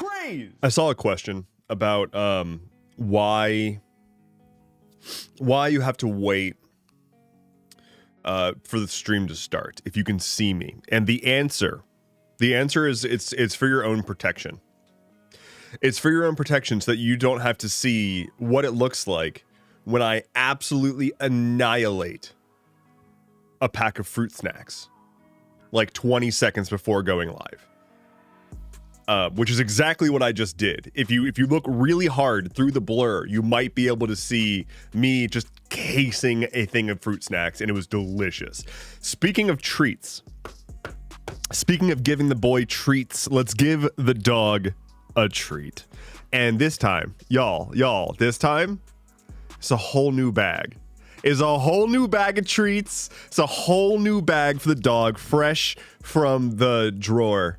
praise. I saw a question about why you have to wait for the stream to start if you can see me. And the answer is it's for your own protection. It's for your own protection so that you don't have to see what it looks like when I absolutely annihilate a pack of fruit snacks like 20 seconds before going live. Which is exactly what I just did. If you look really hard through the blur, you might be able to see me just casing a thing of fruit snacks, and it was delicious. Speaking of treats, speaking of giving the boy treats, let's give the dog a treat. And this time, y'all, this time, it's a whole new bag. It's a whole new bag of treats. It's a whole new bag for the dog, fresh from the drawer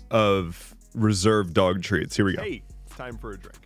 of reserved dog treats. Here we go. Hey, it's time for a drink.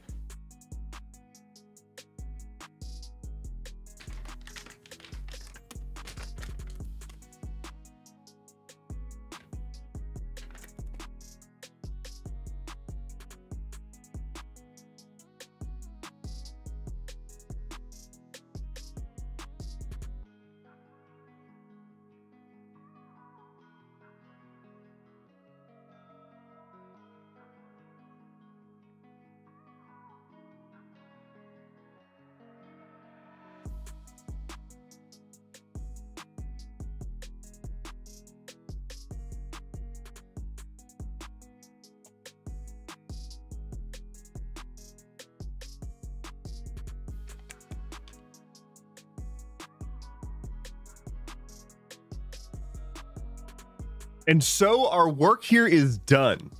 And so our work here is done.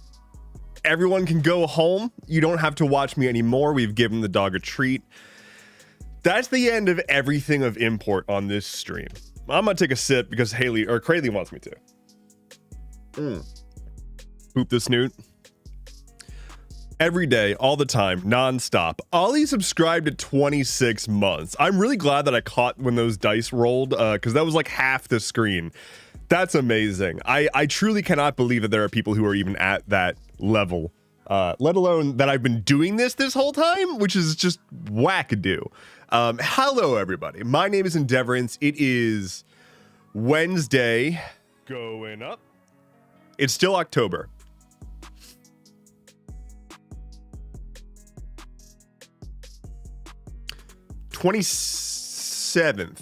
Everyone can go home. You don't have to watch me anymore. We've given the dog a treat. That's the end of everything of import on this stream. I'm gonna take a sip because Crayley wants me to. Poop the snoot. Every day, all the time, non-stop. Ollie subscribed to 26 months. I'm really glad that I caught when those dice rolled, because that was like half the screen. That's amazing. I truly cannot believe that there are people who are even at that level, let alone that I've been doing this whole time, which is just wackadoo. Hello, everybody. My name is Endeavorance. It is Wednesday going up. It's still October. '27th.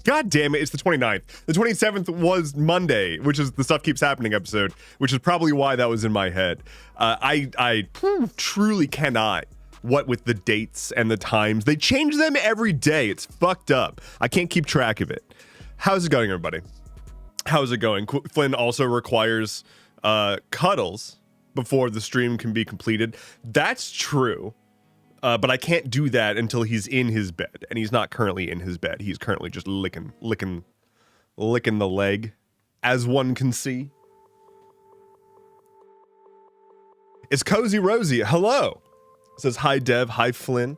God damn it, it's the 29th. The 27th was Monday, which is the Stuff Keeps Happening episode, which is probably why that was in my head. I truly cannot, what with the dates and the times. They change them every day. It's fucked up. I can't keep track of it. How's it going, everybody? How's it going? Flynn also requires cuddles before the stream can be completed. That's true. But I can't do that until he's in his bed, and he's not currently in his bed. He's currently just licking the leg, as one can see. It's Cozy Rosie. Hello. It says hi, Dev. Hi, Flynn.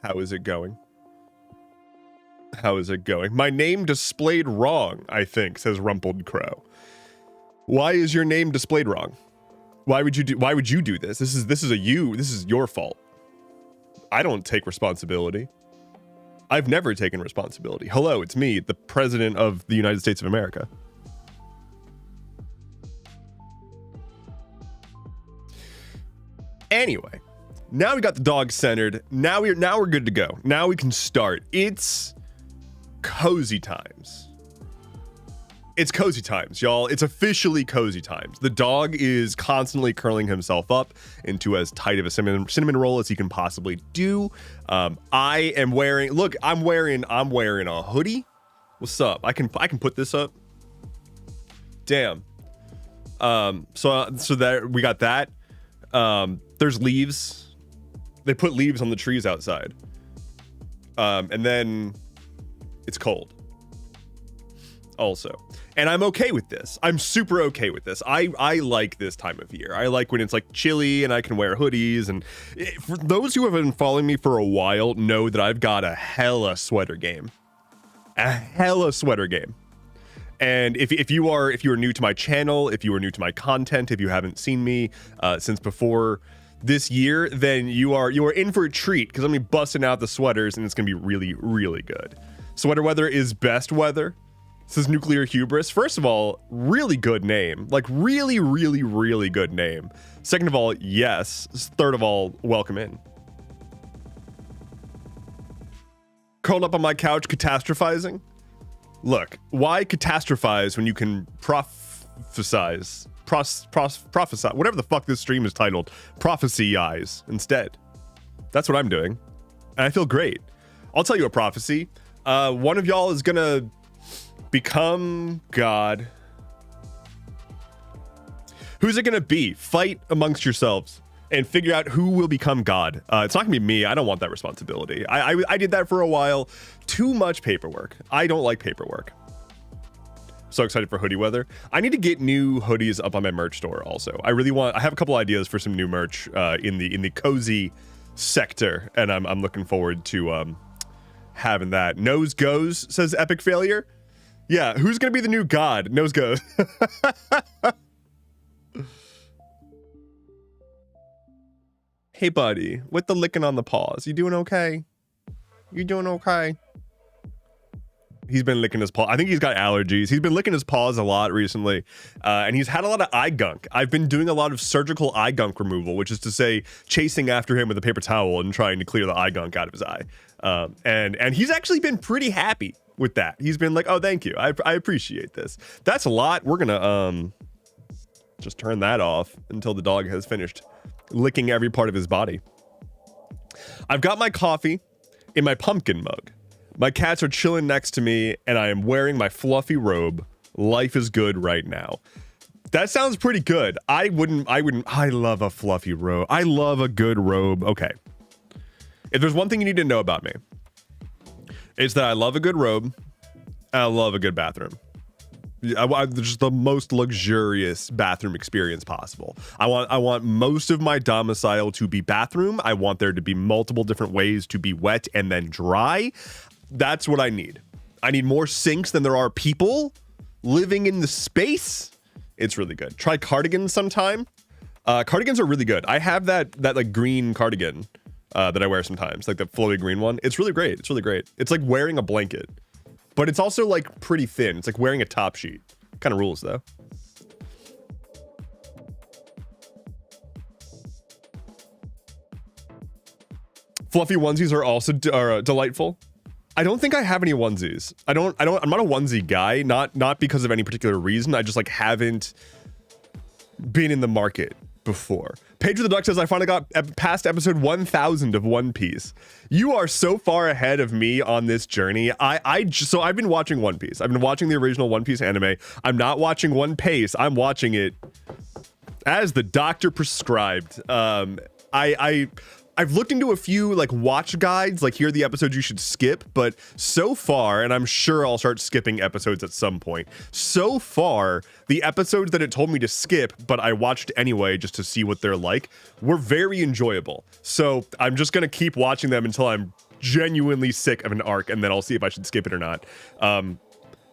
How is it going? How is it going? My name displayed wrong, I think, says Rumpled Crow. Why is your name displayed wrong? Why would you do this? This is your fault. I don't take responsibility. I've never taken responsibility. Hello, it's me, the President of the United States of America. Anyway, now we got the dog centered. Now we're good to go. Now we can start. It's cozy times. It's cozy times, y'all. It's officially cozy times. The dog is constantly curling himself up into as tight of a cinnamon roll as he can possibly do. I am wearing, look, I'm wearing a hoodie. What's up? I can put this up. Damn. So that we got that. There's leaves. They put leaves on the trees outside. And then it's cold. Also. And I'm okay with this. I'm super okay with this. I like this time of year. I like when it's like chilly and I can wear hoodies. And for those who have been following me for a while know that I've got a hella sweater game. A hella sweater game. And if you are new to my channel, if you are new to my content, if you haven't seen me since before this year, then you are in for a treat, because I'm gonna be busting out the sweaters and it's gonna be really, really good. Sweater weather is best weather. This is Nuclear Hubris. First of all, really good name. Like, really, really, really good name. Second of all, yes. Third of all, welcome in. Curled up on my couch catastrophizing. Look, why catastrophize when you can prophesize, prophesy, whatever the fuck this stream is titled, prophesyize instead. That's what I'm doing, and I feel great. I'll tell you a prophecy. One of y'all is gonna become God. Who's it gonna be? Fight amongst yourselves and figure out who will become God. It's not gonna be me. I don't want that responsibility. I did that for a while. Too much paperwork. I don't like paperwork. So excited for hoodie weather. I need to get new hoodies up on my merch store also. I have a couple ideas for some new merch in the cozy sector, and I'm looking forward to having that. Nose goes, says Epic Failure. Yeah, who's gonna be the new God? Nose goes. Hey buddy, with the licking on the paws, you doing okay? You doing okay? He's been licking his paw. I think he's got allergies. He's been licking his paws a lot recently, and he's had a lot of eye gunk. I've been doing a lot of surgical eye gunk removal, which is to say chasing after him with a paper towel and trying to clear the eye gunk out of his eye. And he's actually been pretty happy with that. He's been like, oh, thank you. I appreciate this. That's a lot. We're gonna just turn that off until the dog has finished licking every part of his body. I've got my coffee in my pumpkin mug. My cats are chilling next to me, and I am wearing my fluffy robe. Life is good right now. That sounds pretty good. I love a fluffy robe. I love a good robe. Okay. If there's one thing you need to know about me, it's that I love a good robe, and I love a good bathroom. Just the most luxurious bathroom experience possible. I want most of my domicile to be bathroom. I want there to be multiple different ways to be wet and then dry. That's what I need. I need more sinks than there are people living in the space. It's really good. Try cardigans sometime. Cardigans are really good. I have that like green cardigan that I wear sometimes, like the flowy green one. It's really great. It's really great. It's like wearing a blanket. But it's also like pretty thin. It's like wearing a top sheet. Kind of rules though. Fluffy onesies are also delightful. I don't think I have any onesies. I'm not a onesie guy, not because of any particular reason. I just like haven't been in the market before. Page of the Duck says, I finally got past episode 1000 of One Piece. You are so far ahead of me on this journey. So I've been watching One Piece. I've been watching the original One Piece anime. I'm not watching One Piece. I'm watching it as the doctor prescribed. I've looked into a few like watch guides, like here are the episodes you should skip, but so far, and I'm sure I'll start skipping episodes at some point. So far, the episodes that it told me to skip, but I watched anyway just to see what they're like, were very enjoyable. So I'm just gonna keep watching them until I'm genuinely sick of an arc, and then I'll see if I should skip it or not.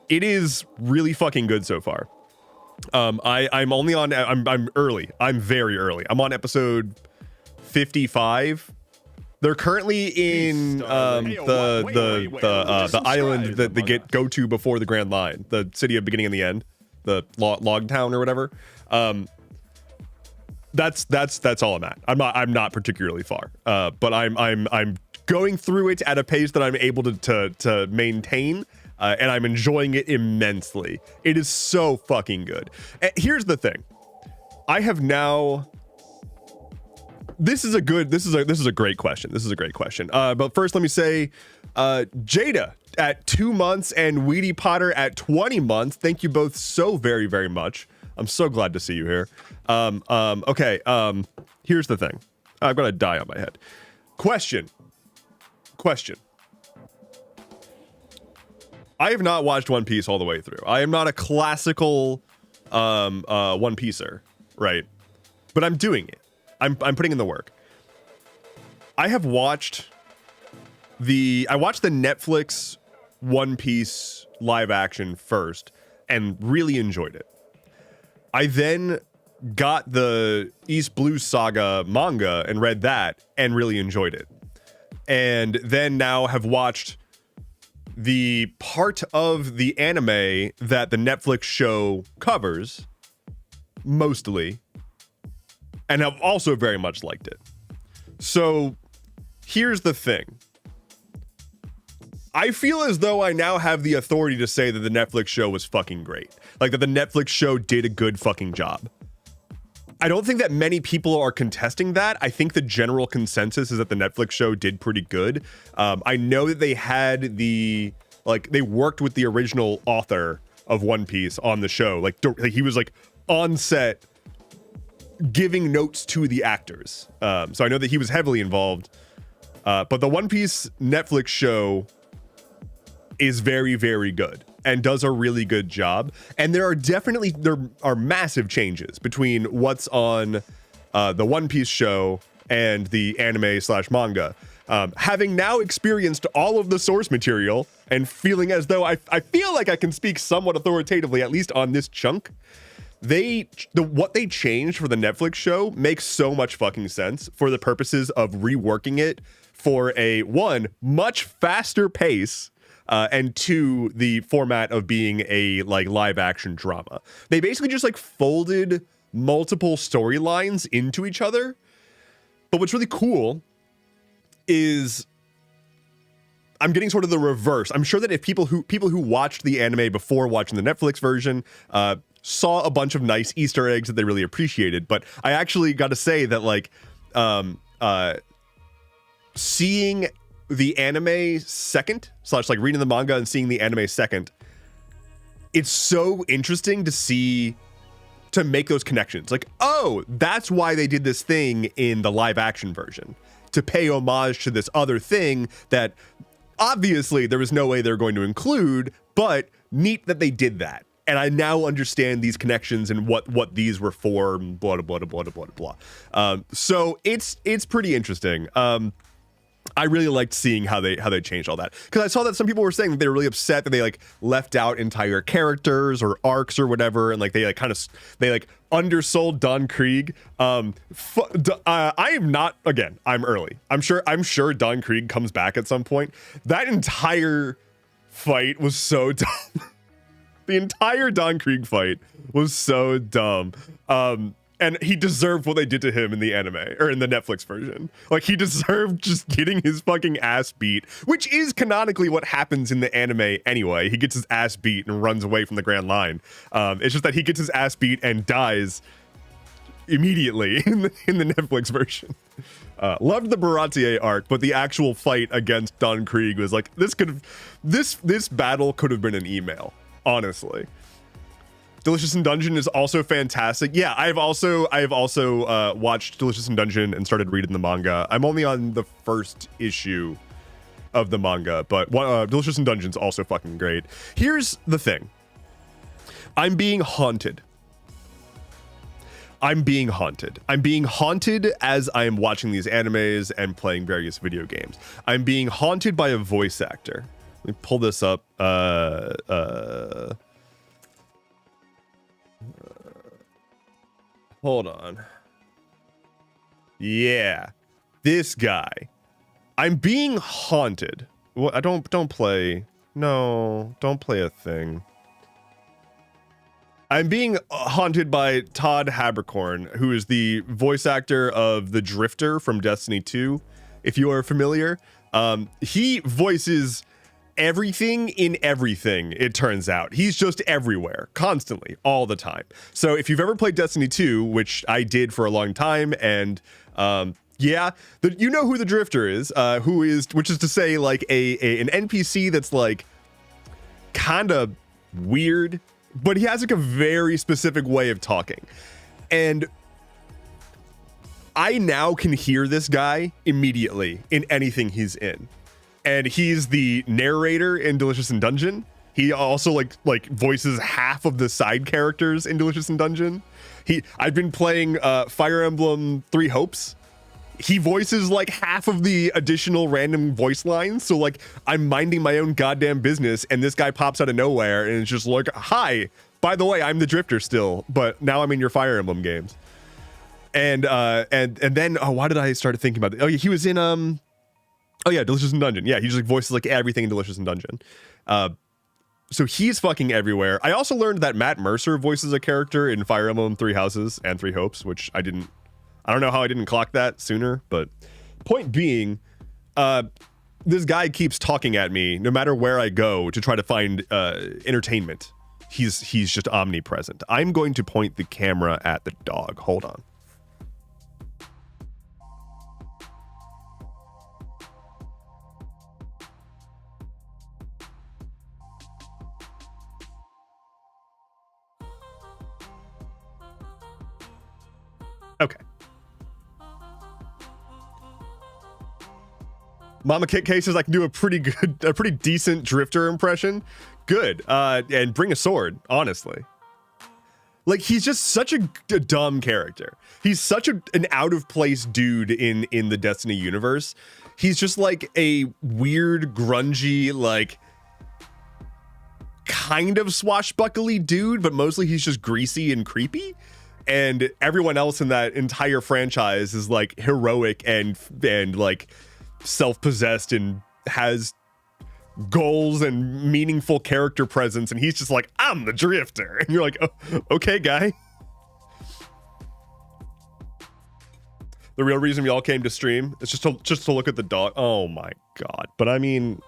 It is really fucking good so far. I'm early. I'm very early. I'm on episode 55. They're currently in the island that they go to before the Grand Line, the city of beginning and the end, the log town or whatever. That's all I'm at. I'm not particularly far, but I'm going through it at a pace that I'm able to maintain, and I'm enjoying it immensely. It is so fucking good. Here's the thing. I have now. This is a great question. This is a great question. But first, let me say, Jada at 2 months and Weedy Potter at 20 months. Thank you both so very, very much. I'm so glad to see you here. Okay. Here's the thing. I've got a die on my head. Question. I have not watched One Piece all the way through. I am not a classical One Pieceer, right? But I'm doing it. I'm putting in the work. I watched the Netflix One Piece live action first, and really enjoyed it. I then got the East Blue Saga manga and read that and really enjoyed it. And then now have watched the part of the anime that the Netflix show covers, mostly, and have also very much liked it. So here's the thing. I feel as though I now have the authority to say that the Netflix show was fucking great. Like, that the Netflix show did a good fucking job. I don't think that many people are contesting that. I think the general consensus is that the Netflix show did pretty good. I know that they had they worked with the original author of One Piece on the show. Like he was like on set giving notes to the actors. So I know that he was heavily involved. But the One Piece Netflix show is very, very good and does a really good job. And there are massive changes between what's on the One Piece show and the anime/manga. Having now experienced all of the source material and feeling as though I feel like I can speak somewhat authoritatively, at least on this chunk, what they changed for the Netflix show makes so much fucking sense for the purposes of reworking it for a, one, much faster pace, and two, the format of being a like live action drama. They basically just like folded multiple storylines into each other. But what's really cool is I'm getting sort of the reverse. I'm sure that if people who watched the anime before watching the Netflix version saw a bunch of nice Easter eggs that they really appreciated. But I actually got to say that like seeing the anime second / like reading the manga and seeing the anime second, it's so interesting to make those connections. Like, oh, that's why they did this thing in the live action version, to pay homage to this other thing that obviously there was no way they're going to include, but neat that they did that. And I now understand these connections and what these were for, blah, blah, blah, blah, blah, blah. So it's pretty interesting. I really liked seeing how they changed all that, because I saw that some people were saying that they were really upset that they like left out entire characters or arcs or whatever, and like they undersold Don Krieg. I am not, again, I'm early. I'm sure Don Krieg comes back at some point. That entire fight was so dumb. The entire Don Krieg fight was so dumb. And he deserved what they did to him in the anime, or in the Netflix version. Like, he deserved just getting his fucking ass beat, which is canonically what happens in the anime anyway. He gets his ass beat and runs away from the Grand Line. It's just that he gets his ass beat and dies immediately in the Netflix version. Loved the Baratier arc, but the actual fight against Don Krieg was like, this battle could have been an email, honestly. Delicious in Dungeon is also fantastic. Yeah, I've also watched Delicious in Dungeon and started reading the manga. I'm only on the first issue of the manga, but Delicious in Dungeon is also fucking great. Here's the thing. I'm being haunted. I'm being haunted as I am watching these animes and playing various video games. I'm being haunted by a voice actor. Let me pull this up. Hold on. Yeah, this guy. I'm being haunted. Well, I don't play. No, don't play a thing. I'm being haunted by Todd Haberkorn, who is the voice actor of the Drifter from Destiny 2. If you are familiar, he voices everything in everything, it turns out. He's just everywhere, constantly, all the time. So if you've ever played Destiny 2, which I did for a long time, and yeah, you know who the Drifter is, which is to say, like an NPC that's like kind of weird, but he has like a very specific way of talking. And I now can hear this guy immediately in anything he's in. And he's the narrator in Delicious in Dungeon. He also like voices half of the side characters in Delicious in Dungeon. I've been playing Fire Emblem Three Hopes he voices like half of the additional random voice lines. So like I'm minding my own goddamn business and this guy pops out of nowhere and it's just like, hi, by the way, I'm the Drifter still, but now I'm in your Fire Emblem games. And then, oh, why did I start thinking about it? Oh yeah, he was in, oh yeah, Delicious in Dungeon. Yeah, he just like voices like everything in Delicious in Dungeon. So he's fucking everywhere. I also learned that Matt Mercer voices a character in Fire Emblem 3 Houses and 3 Hopes, which I don't know how I didn't clock that sooner, but point being, this guy keeps talking at me no matter where I go to try to find entertainment. He's just omnipresent. I'm going to point the camera at the dog. Hold on. Okay. Mama Kit K says I can do a pretty decent Drifter impression. Good. And bring a sword, honestly. Like, he's just such a dumb character. He's such an out of place dude in the Destiny universe. He's just like a weird, grungy, like kind of swashbuckly dude, but mostly he's just greasy and creepy. And everyone else in that entire franchise is like heroic and like self-possessed and has goals and meaningful character presence, and he's just like, I'm the Drifter, and you're like, oh, okay, guy. The real reason we all came to stream is just to look at the dog. Oh my god. But I mean,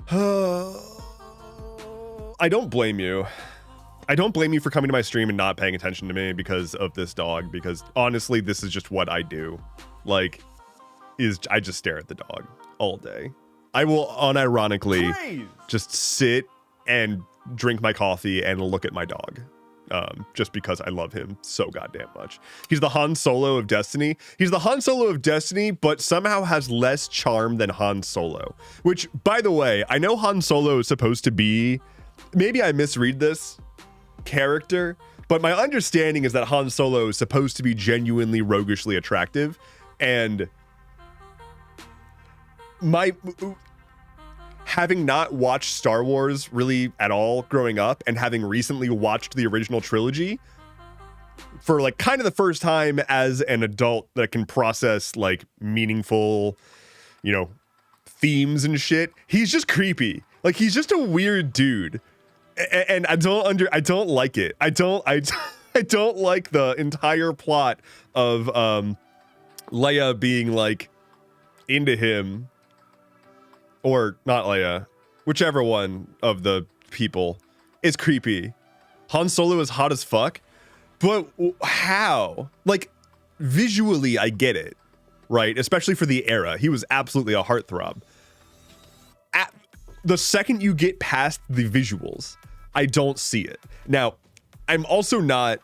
I don't blame you. I don't blame you for coming to my stream and not paying attention to me because of this dog, because honestly, this is just what I do. Like, I just stare at the dog all day. I will unironically just sit and drink my coffee and look at my dog. Just because I love him so goddamn much. He's the Han Solo of Destiny. He's the Han Solo of Destiny, but somehow has less charm than Han Solo. Which, by the way, I know Han Solo is supposed to be, maybe I misread this character, but my understanding is that Han Solo is supposed to be genuinely roguishly attractive, and having not watched Star Wars really at all growing up and having recently watched the original trilogy for like kind of the first time as an adult that can process like meaningful, you know, themes and shit, he's just creepy. Like, he's just a weird dude. And I don't like it. I don't like the entire plot of Leia being like into him, or not Leia, whichever one of the people is creepy. Han Solo is hot as fuck, but how? Like, visually, I get it, right? Especially for the era. He was absolutely a heartthrob. The second you get past the visuals, I don't see it. Now, I'm also not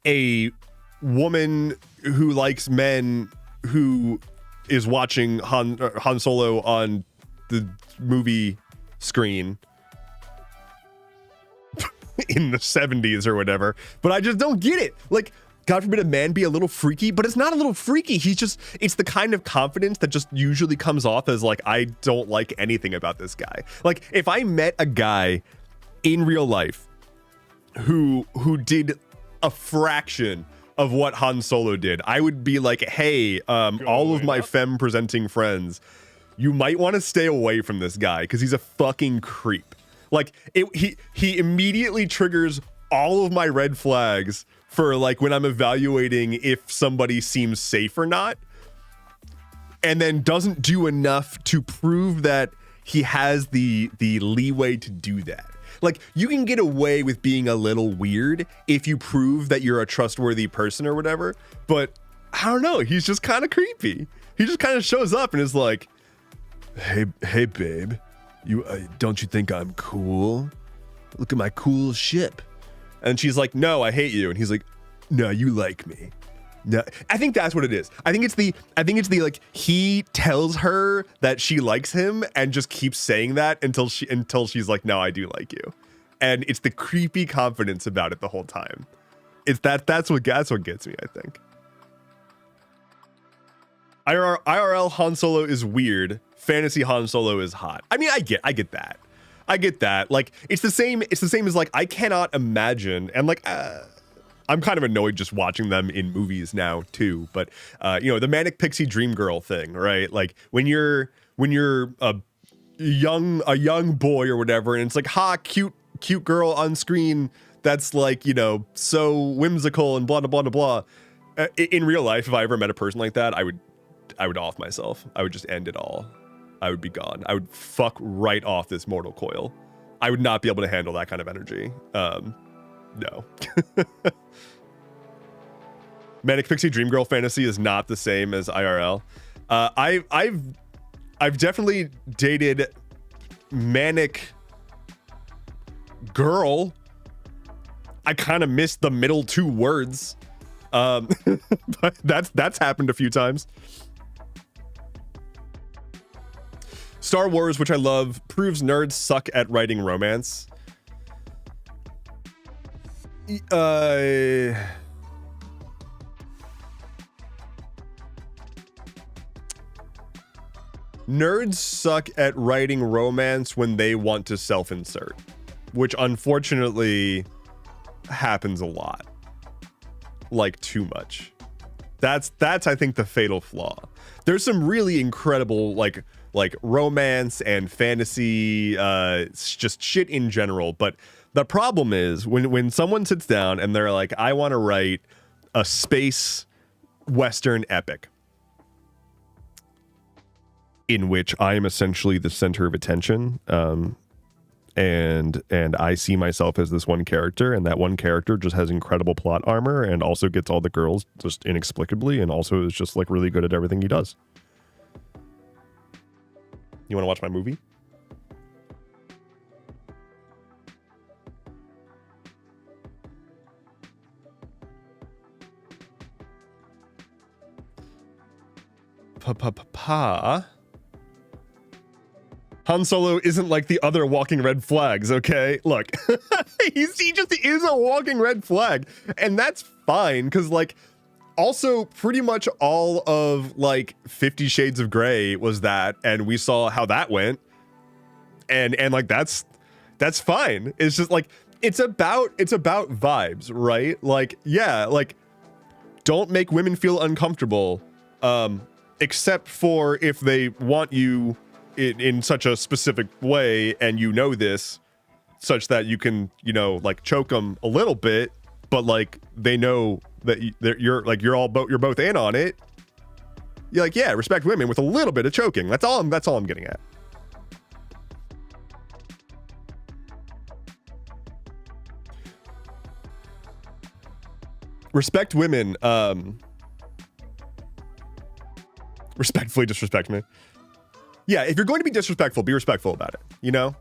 a woman who likes men who is watching Han Solo on the movie screen in the 70s or whatever, but I just don't get it. Like, God forbid a man be a little freaky, but it's not a little freaky. It's the kind of confidence that just usually comes off as like, I don't like anything about this guy. Like, if I met a guy in real life who did a fraction of what Han Solo did, I would be like, hey, all of my femme presenting friends, you might want to stay away from this guy because he's a fucking creep. Like, he immediately triggers all of my red flags for like when I'm evaluating if somebody seems safe or not, and then doesn't do enough to prove that he has the leeway to do that. Like, you can get away with being a little weird if you prove that you're a trustworthy person or whatever, but I don't know, he's just kind of creepy. He just kind of shows up and is like, hey babe, you don't you think I'm cool? Look at my cool ship. And she's like, no, I hate you. And he's like, no, you like me. No, I think that's what it is. I think it's the like, he tells her that she likes him and just keeps saying that until she's like, no, I do like you. And it's the creepy confidence about it the whole time. It's that's what gets me, I think. IRL Han Solo is weird. Fantasy Han Solo is hot. I mean, I get that. I get that. Like, it's the same as like, I cannot imagine, and like, I'm kind of annoyed just watching them in movies now too. But you know, the manic pixie dream girl thing, right? Like when you're a young boy or whatever, and it's like, ha, cute girl on screen that's like, you know, so whimsical and blah blah blah blah. In real life, if I ever met a person like that, I would off myself. I would just end it all. I would be gone. I would fuck right off this mortal coil. I would not be able to handle that kind of energy. No. Manic Pixie Dream Girl fantasy is not the same as IRL. I've definitely dated manic girl. I kind of missed the middle two words. But that's happened a few times. Star Wars, which I love, proves nerds suck at writing romance. Nerds suck at writing romance when they want to self-insert, which unfortunately happens a lot. Like, too much. That's I think the fatal flaw. There's some really incredible like romance and fantasy, just shit in general, but the problem is when someone sits down and they're like, I want to write a space western epic in which I am essentially the center of attention, and I see myself as this one character, and that one character just has incredible plot armor and also gets all the girls just inexplicably, and also is just like really good at everything he does. You want to watch my movie? Han Solo isn't like the other walking red flags, okay? Look, he just is a walking red flag, and that's fine, because like, also pretty much all of like 50 Shades of Grey was that, and we saw how that went, and like that's fine. It's just like it's about vibes, right? Like, yeah, like don't make women feel uncomfortable, except for if they want you in such a specific way, and you know this, such that you can, you know, like choke them a little bit, but like they know that you're both in on it. You're like, yeah, respect women with a little bit of choking. That's all I'm getting at. Respect women. Respectfully disrespect me. Yeah, if you're going to be disrespectful, be respectful about it, you know?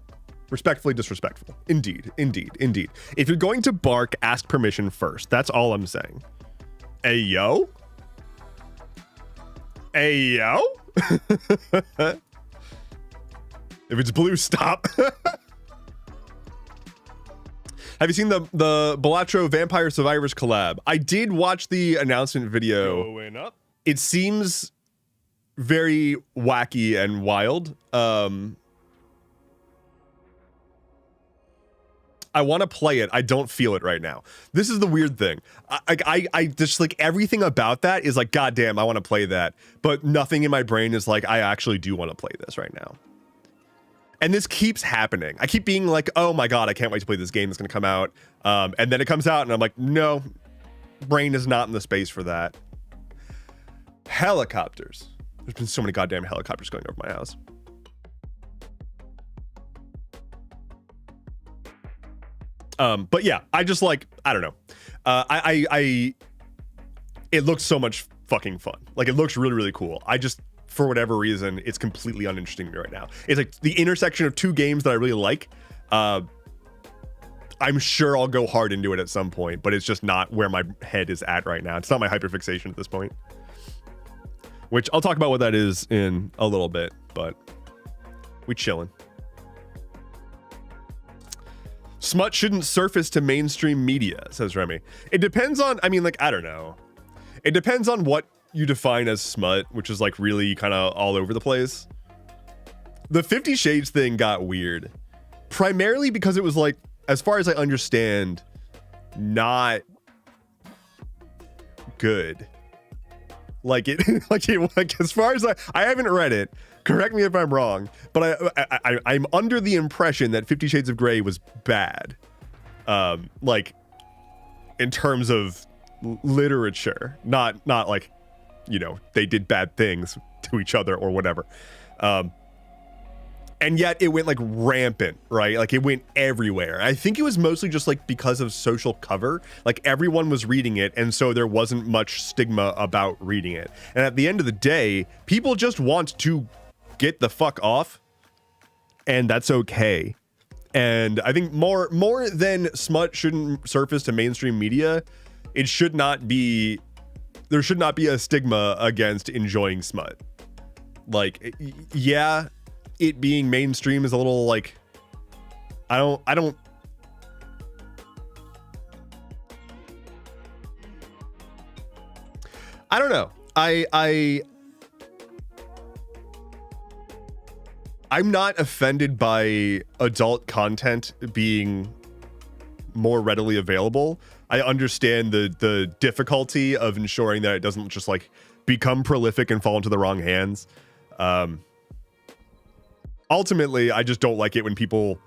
Respectfully disrespectful. Indeed. If you're going to bark, ask permission first. That's all I'm saying. Ayo? Ayo? If it's blue, stop. Have you seen the Balatro Vampire Survivors collab? I did watch the announcement video. Going up. It seems very wacky and wild. I want to play it. I don't feel it right now. This is the weird thing. I just like everything about that is like, goddamn, I want to play that. But nothing in my brain is like, I actually do want to play this right now. And this keeps happening. I keep being like, oh my God, I can't wait to play this game that's going to come out. And then it comes out and I'm like, no, brain is not in the space for that. Helicopters. There's been so many goddamn helicopters going over my house. But yeah, I just like, I don't know. It looks so much fucking fun. Like, it looks really, really cool. I just, for whatever reason, it's completely uninteresting to me right now. It's like the intersection of two games that I really like. I'm sure I'll go hard into it at some point, but it's just not where my head is at right now. It's not my hyperfixation at this point. Which I'll talk about what that is in a little bit, but we chillin'. Smut shouldn't surface to mainstream media, says Remy. It depends on, I mean, like, I don't know. It depends on what you define as smut, which is like really kind of all over the place. The 50 Shades thing got weird, primarily because it was like, as far as I understand, not good. Like as far as I haven't read it, correct me if I'm wrong, but I'm under the impression that 50 Shades of Grey was bad. Like in terms of literature, not like, you know, they did bad things to each other or whatever. And yet it went like rampant, right? Like it went everywhere. I think it was mostly just like because of social cover. Like everyone was reading it, and so there wasn't much stigma about reading it. And at the end of the day, people just want to get the fuck off, and that's okay. And I think more than smut shouldn't surface to mainstream media, it should not be, there should not be a stigma against enjoying smut. Like, yeah, it being mainstream is a little like, I don't know. I'm not offended by adult content being more readily available. I understand the difficulty of ensuring that it doesn't just like become prolific and fall into the wrong hands. Ultimately, I just don't like it when people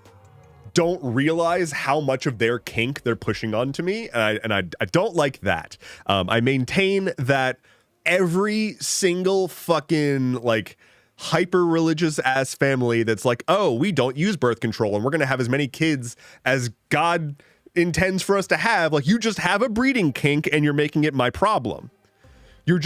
don't realize how much of their kink they're pushing onto me, and I don't like that. I maintain that every single fucking like hyper religious ass family that's like, oh, we don't use birth control and we're gonna have as many kids as God intends for us to have, like, you just have a breeding kink and you're making it my problem. You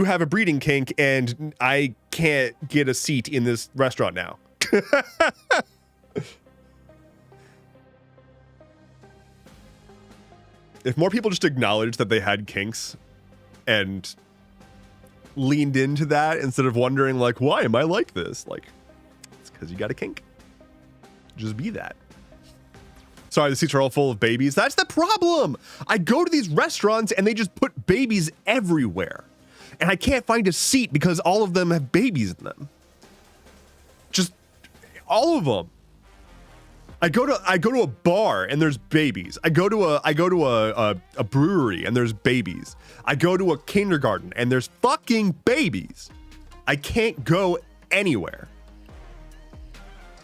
have a breeding kink and I can't get a seat in this restaurant now. If more people just acknowledged that they had kinks and leaned into that instead of wondering like, why am I like this? Like, it's because you got a kink. Just be that. Sorry, the seats are all full of babies. That's the problem. I go to these restaurants and they just put babies everywhere. And I can't find a seat because all of them have babies in them. Just all of them. I go to a bar and there's babies. I go to a brewery and there's babies. I go to a kindergarten and there's fucking babies. I can't go anywhere.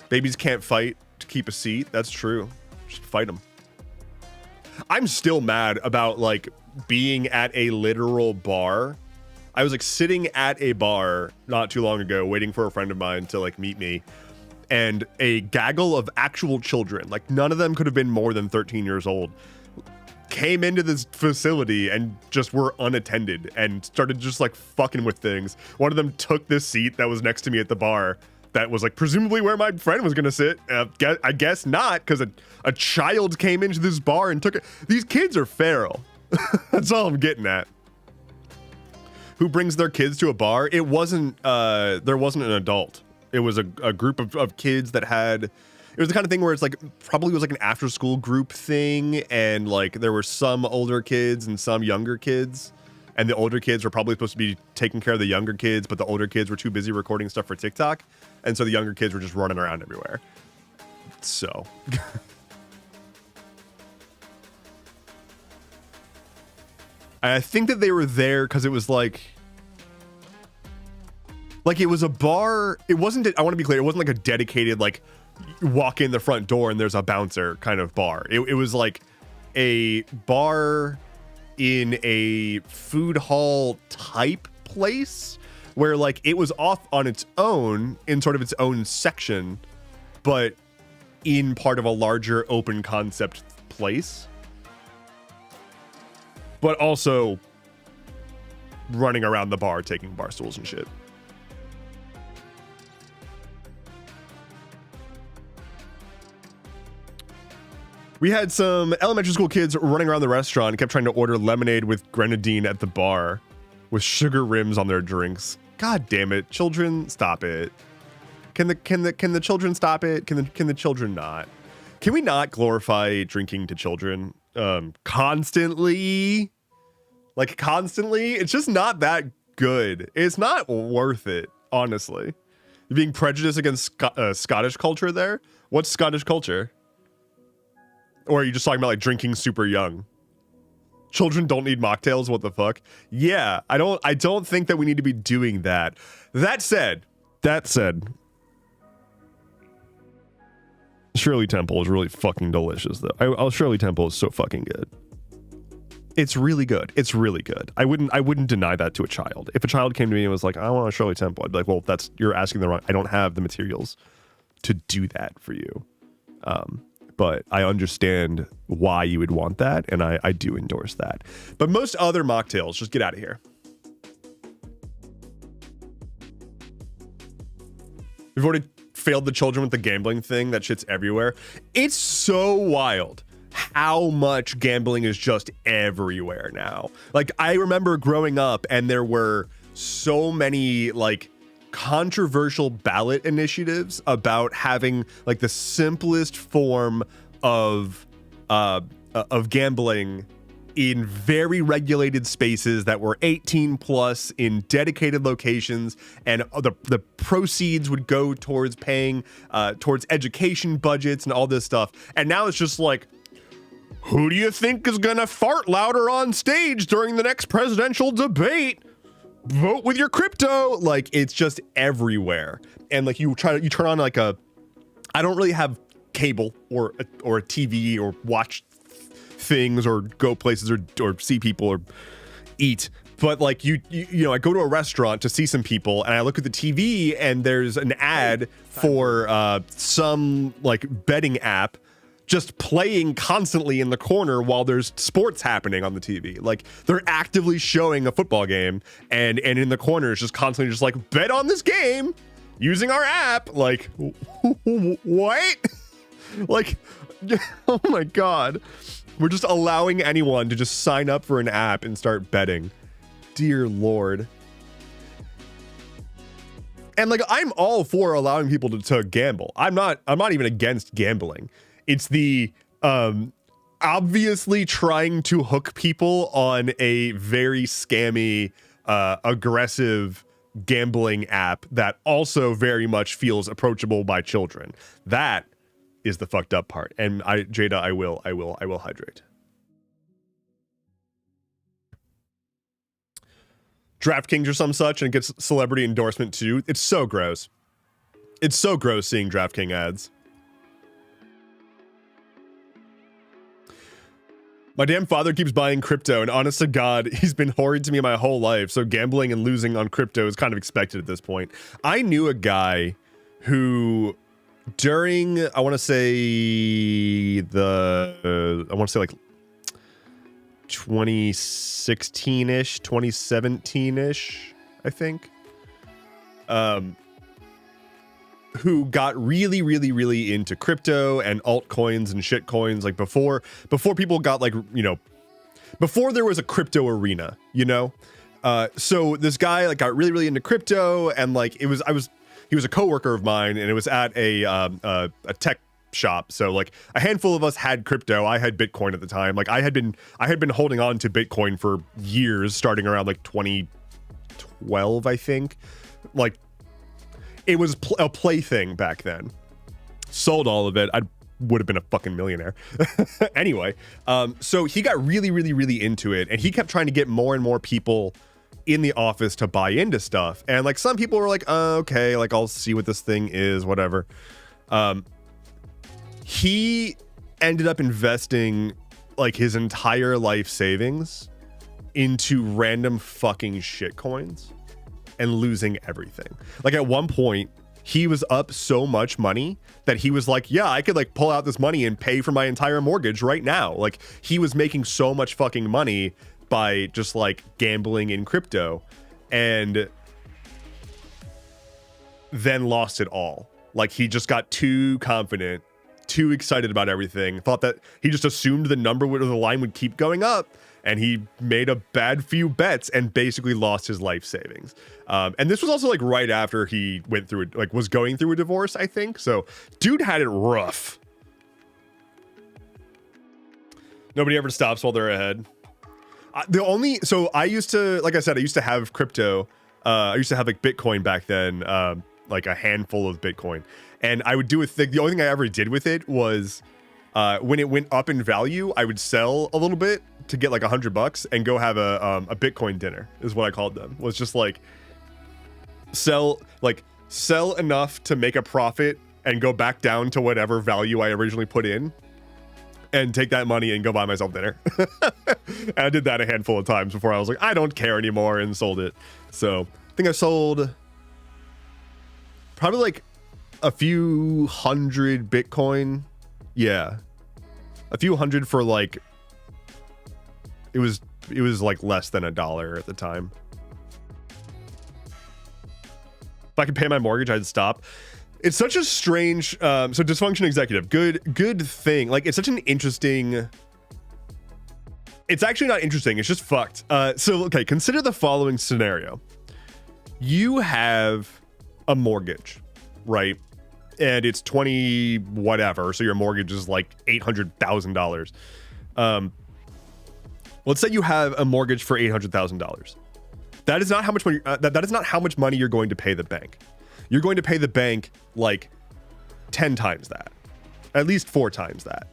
Babies can't fight to keep a seat. That's true. Just fight them. I'm still mad about like being at a literal bar. I was like sitting at a bar not too long ago waiting for a friend of mine to like meet me, and a gaggle of actual children, like none of them could have been more than 13 years old, came into this facility and just were unattended and started just like fucking with things. One of them took this seat that was next to me at the bar that was like presumably where my friend was gonna sit. I guess not, because a child came into this bar and took it. These kids are feral. That's all I'm getting at. Who brings their kids to a bar? It wasn't, there wasn't an adult. It was a group of kids that had, it was the kind of thing where it's like, probably was like an after school group thing. And like, there were some older kids and some younger kids. And the older kids were probably supposed to be taking care of the younger kids, but the older kids were too busy recording stuff for TikTok. And so the younger kids were just running around everywhere. So. I think that they were there because it was like it was a bar. It wasn't, I want to be clear, it wasn't like a dedicated, like, you walk in the front door and there's a bouncer kind of bar. It was like a bar in a food hall type place where like it was off on its own in sort of its own section, but in part of a larger open concept place. But also running around the bar, taking bar stools and shit. We had some elementary school kids running around the restaurant and kept trying to order lemonade with grenadine at the bar with sugar rims on their drinks. God damn it. Children, stop it. Can the children stop it? Can the children not? Can we not glorify drinking to children? constantly, it's just not that good. It's not worth it, honestly. You're being prejudiced against Scottish culture there. What's Scottish culture? Or are you just talking about like drinking super young? Children don't need mocktails. What the fuck? Yeah, I don't think that we need to be doing that. That said, Shirley Temple is really fucking delicious, though. Shirley Temple is so fucking good. It's really good. It's really good. I wouldn't deny that to a child. If a child came to me and was like, I want a Shirley Temple, I'd be like, well, you're asking the wrong. I don't have the materials to do that for you. But I understand why you would want that, and I do endorse that. But most other mocktails, just get out of here. We've already failed the children with the gambling thing. That shit's everywhere. It's so wild how much gambling is just everywhere now. Like, I remember growing up and there were so many like controversial ballot initiatives about having like the simplest form of gambling in very regulated spaces that were 18 plus in dedicated locations, and the proceeds would go towards paying towards education budgets and all this stuff. And now it's just like, who do you think is gonna fart louder on stage during the next presidential debate? Vote with your crypto. Like, it's just everywhere. And like you turn on like I don't really have cable or a TV or watch things or go places or see people or eat, but like you know, I go to a restaurant to see some people and I look at the TV and there's an ad for some like betting app just playing constantly in the corner while there's sports happening on the TV. Like, they're actively showing a football game and in the corner it's just constantly just like, bet on this game using our app. Like, what? Like, oh my God. We're just allowing anyone to just sign up for an app and start betting. Dear Lord. And like, I'm all for allowing people to gamble. I'm not even against gambling. It's the obviously trying to hook people on a very scammy, aggressive gambling app that also very much feels approachable by children. That is the fucked up part. And Jada, I will hydrate. DraftKings or some such, and it gets celebrity endorsement too. It's so gross. It's so gross seeing DraftKings ads. My damn father keeps buying crypto, and honest to God, he's been horrid to me my whole life, so gambling and losing on crypto is kind of expected at this point. I knew a guy who, during, I want to say like 2016-ish, 2017-ish, I think, who got really, really, really into crypto and altcoins and shitcoins, like before people got like, you know, before there was a crypto arena, you know? So this guy like got really, really into crypto, and like he was a coworker of mine, and it was at a tech shop. So like a handful of us had crypto. I had Bitcoin at the time. Like I had been holding on to Bitcoin for years, starting around like 2012, I think. Like, it was a plaything back then. Sold all of it. I would have been a fucking millionaire. Anyway, so he got really, really, really into it, and he kept trying to get more and more people in the office to buy into stuff. And like some people were like, okay, like I'll see what this thing is, whatever. He ended up investing like his entire life savings into random fucking shit coins and losing everything. Like at one point, he was up so much money that he was like, yeah, I could like pull out this money and pay for my entire mortgage right now. Like, he was making so much fucking money by just like gambling in crypto, and then lost it all. Like, he just got too confident, too excited about everything, thought that he just assumed the line would keep going up, and he made a bad few bets and basically lost his life savings. And this was also like right after he went through it, like was going through a divorce, I think. So dude had it rough. Nobody ever stops while they're ahead. So I used to, like I said, I used to have crypto. I used to have like Bitcoin back then, like a handful of Bitcoin. And I would do the only thing I ever did with it was when it went up in value, I would sell a little bit to get like $100 and go have a Bitcoin dinner is what I called them. Was just like sell enough to make a profit and go back down to whatever value I originally put in and take that money and go buy myself dinner. And I did that a handful of times before I was like, I don't care anymore, and sold it. So I think I sold probably like a few hundred Bitcoin. Yeah. A few hundred for like, it was like less than $1 at the time. If I could pay my mortgage, I'd stop. It's such a strange, so dysfunction executive, good thing. Like, it's such an interesting, it's actually not interesting. It's just fucked. So, okay, consider the following scenario. You have a mortgage, right? And it's 20 whatever. So your mortgage is like $800,000. Let's say you have a mortgage for $800,000. That is not how much money, that is not how much money you're going to pay the bank. You're going to pay the bank like 10 times that, at least 4 times that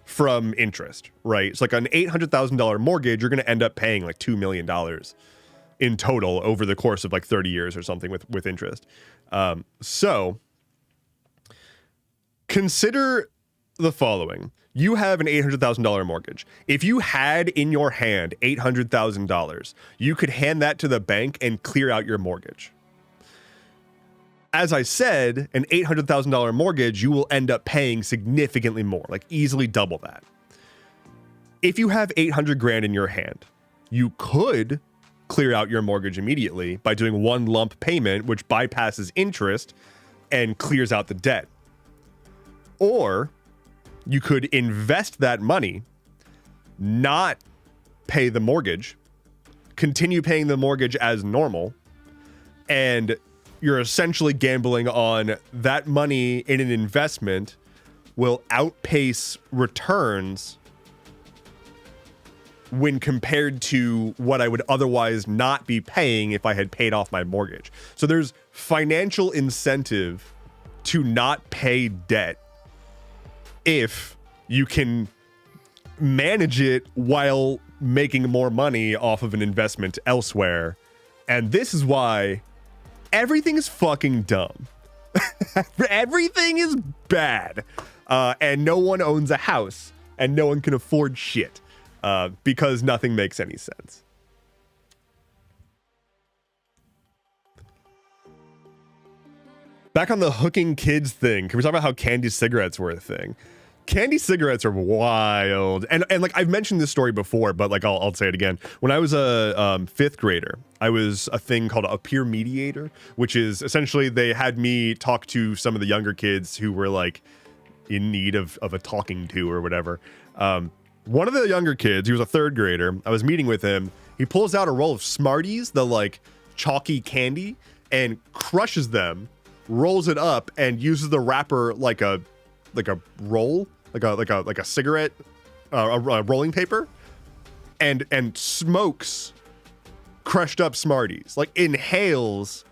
from interest, right? It's like an $800,000 mortgage, you're going to end up paying like $2 million in total over the course of like 30 years or something with interest. So consider the following. You have an $800,000 mortgage. If you had in your hand $800,000, you could hand that to the bank and clear out your mortgage. As I said, an $800,000 mortgage, you will end up paying significantly more, like easily double that. If you have 800 grand in your hand, you could clear out your mortgage immediately by doing one lump payment, which bypasses interest and clears out the debt. Or you could invest that money, not pay the mortgage, continue paying the mortgage as normal, and you're essentially gambling on that money in an investment will outpace returns when compared to what I would otherwise not be paying if I had paid off my mortgage. So there's financial incentive to not pay debt if you can manage it while making more money off of an investment elsewhere. And this is why everything is fucking dumb. Everything is bad. And no one owns a house and no one can afford shit because nothing makes any sense. Back on the hooking kids thing, can we talk about how candy cigarettes were a thing? Candy cigarettes are wild. And like I've mentioned this story before, but like I'll say it again. When I was a fifth grader, I was a thing called a peer mediator, which is essentially they had me talk to some of the younger kids who were like in need of a talking to or whatever. One of the younger kids, he was a third grader. I was meeting with him. He pulls out a roll of Smarties, the like chalky candy, and crushes them, rolls it up, and uses the wrapper like a roll, like a cigarette, a rolling paper, and smokes crushed up Smarties, like inhales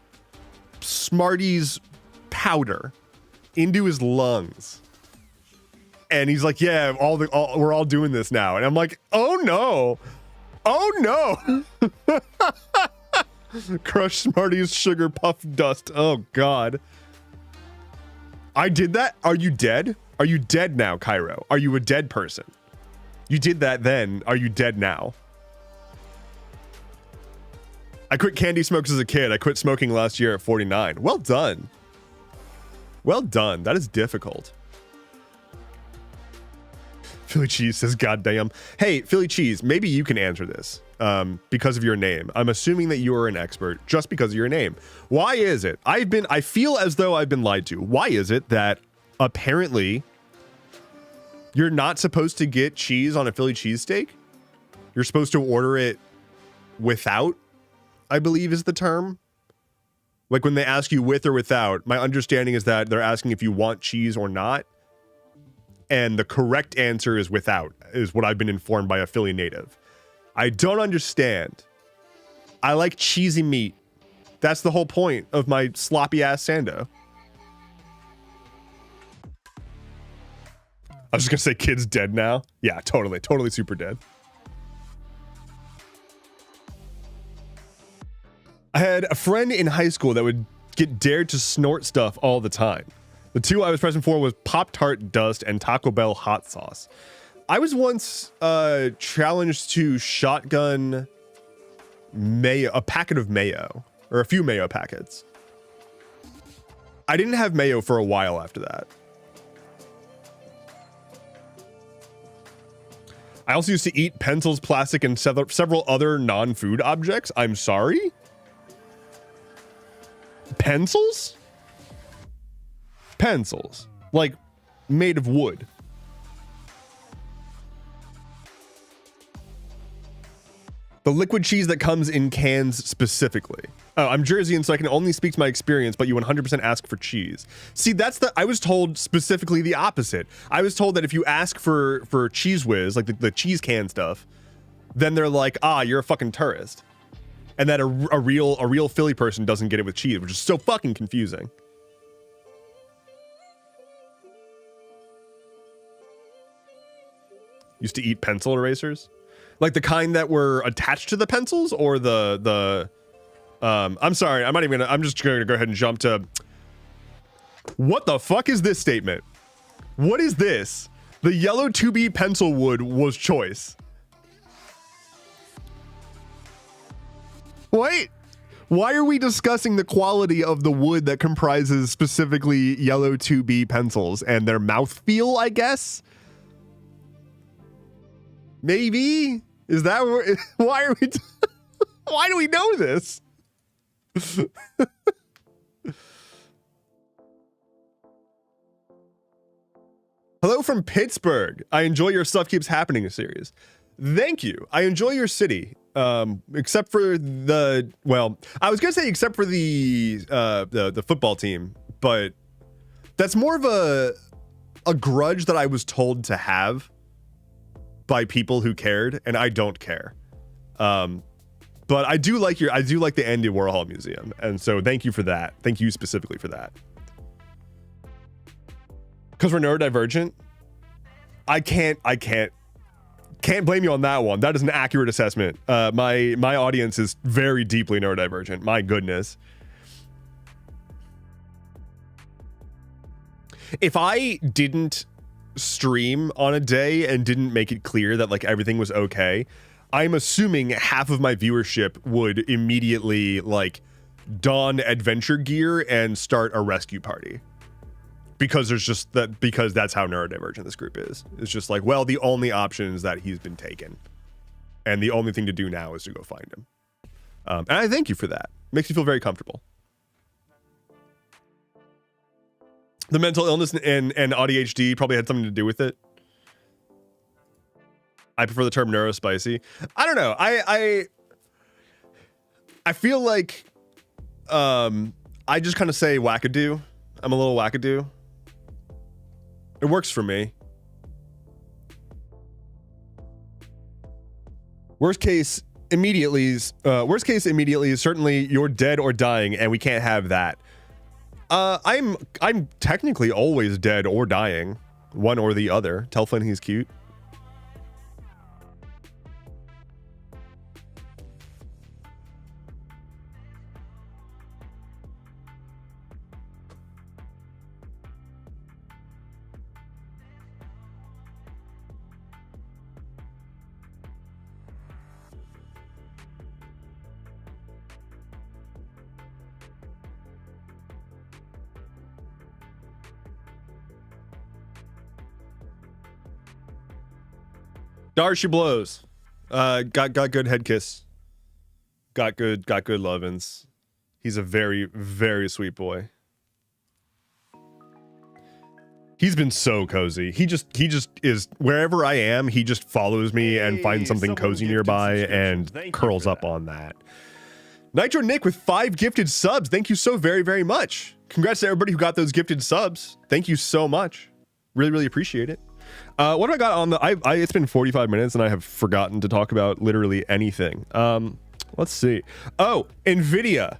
Smarties powder into his lungs. And he's like, yeah, we're all doing this now. And I'm like, oh no. Crushed Smarties sugar puff dust. Oh God. I did that? Are you dead? Are you dead now, Cairo? Are you a dead person? You did that then. Are you dead now? I quit candy smokes as a kid. I quit smoking last year at 49. Well done. Well done. That is difficult. Philly Cheese says, goddamn. Hey, Philly Cheese, maybe you can answer this because of your name. I'm assuming that you are an expert just because of your name. Why is it? I feel as though I've been lied to. Why is it that apparently you're not supposed to get cheese on a Philly cheesesteak? You're supposed to order it without, I believe is the term. Like when they ask you with or without, my understanding is that they're asking if you want cheese or not. and the correct answer is without, is what I've been informed by a Philly native. I don't understand. I like cheesy meat. That's the whole point of my sloppy ass sando. I was just gonna say kid's dead now. Yeah, totally super dead. I had a friend in high school that would get dared to snort stuff all the time. The two I was present for was Pop-Tart dust and Taco Bell hot sauce. I was once challenged to shotgun mayo, a packet of mayo, or a few mayo packets. I didn't have mayo for a while after that. I also used to eat pencils, plastic, and several other non-food objects. I'm sorry? Pencils? Pencils. Like, made of wood. The liquid cheese that comes in cans specifically. Oh, I'm Jerseyan, so I can only speak to my experience, but you 100% ask for cheese. See, I was told specifically the opposite. I was told that if you ask for Cheese Whiz, like the cheese can stuff, then they're like, you're a fucking tourist. And that a real Philly person doesn't get it with cheese, which is so fucking confusing. Used to eat pencil erasers? Like the kind that were attached to the pencils, or I'm sorry, I'm just gonna go ahead and jump to, what the fuck is this statement? What is this? The yellow 2B pencil wood was choice. Wait, why are we discussing the quality of the wood that comprises specifically yellow 2B pencils and their mouthfeel, I guess? Maybe? Is that why are we why do we know this? Hello from Pittsburgh. I enjoy your Stuff Keeps Happening series. Thank you. I enjoy your city. Except for I was gonna say except for the football team, but that's more of a grudge that I was told to have by people who cared, and I don't care. But I do like the Andy Warhol Museum, and so thank you for that. Thank you specifically for that. Because we're neurodivergent, I can't blame you on that one. That is an accurate assessment. My audience is very deeply neurodivergent. My goodness. If I didn't stream on a day and didn't make it clear that like everything was okay, I'm assuming half of my viewership would immediately like don adventure gear and start a rescue party. Because because that's how neurodivergent this group is. It's just like, well, the only option is that he's been taken. And the only thing to do now is to go find him. And I thank you for that. Makes me feel very comfortable. The mental illness and ADHD probably had something to do with it. I prefer the term neurospicy. I don't know. I feel like I just kind of say wackadoo. I'm a little wackadoo. It works for me. Worst case immediately is certainly you're dead or dying, and we can't have that. I'm technically always dead or dying, one or the other. Tell Flynn he's cute. Darcy blows. Got good head kiss. Got good lovin's. He's a very, very sweet boy. He's been so cozy. He just is wherever I am, he just follows me and finds something cozy nearby and curls up on that. Nitro Nick with 5 gifted subs. Thank you so very, very much. Congrats to everybody who got those gifted subs. Thank you so much. Really, really appreciate it. What do I got on the? It's been 45 minutes and I have forgotten to talk about literally anything. Let's see. Oh, Nvidia.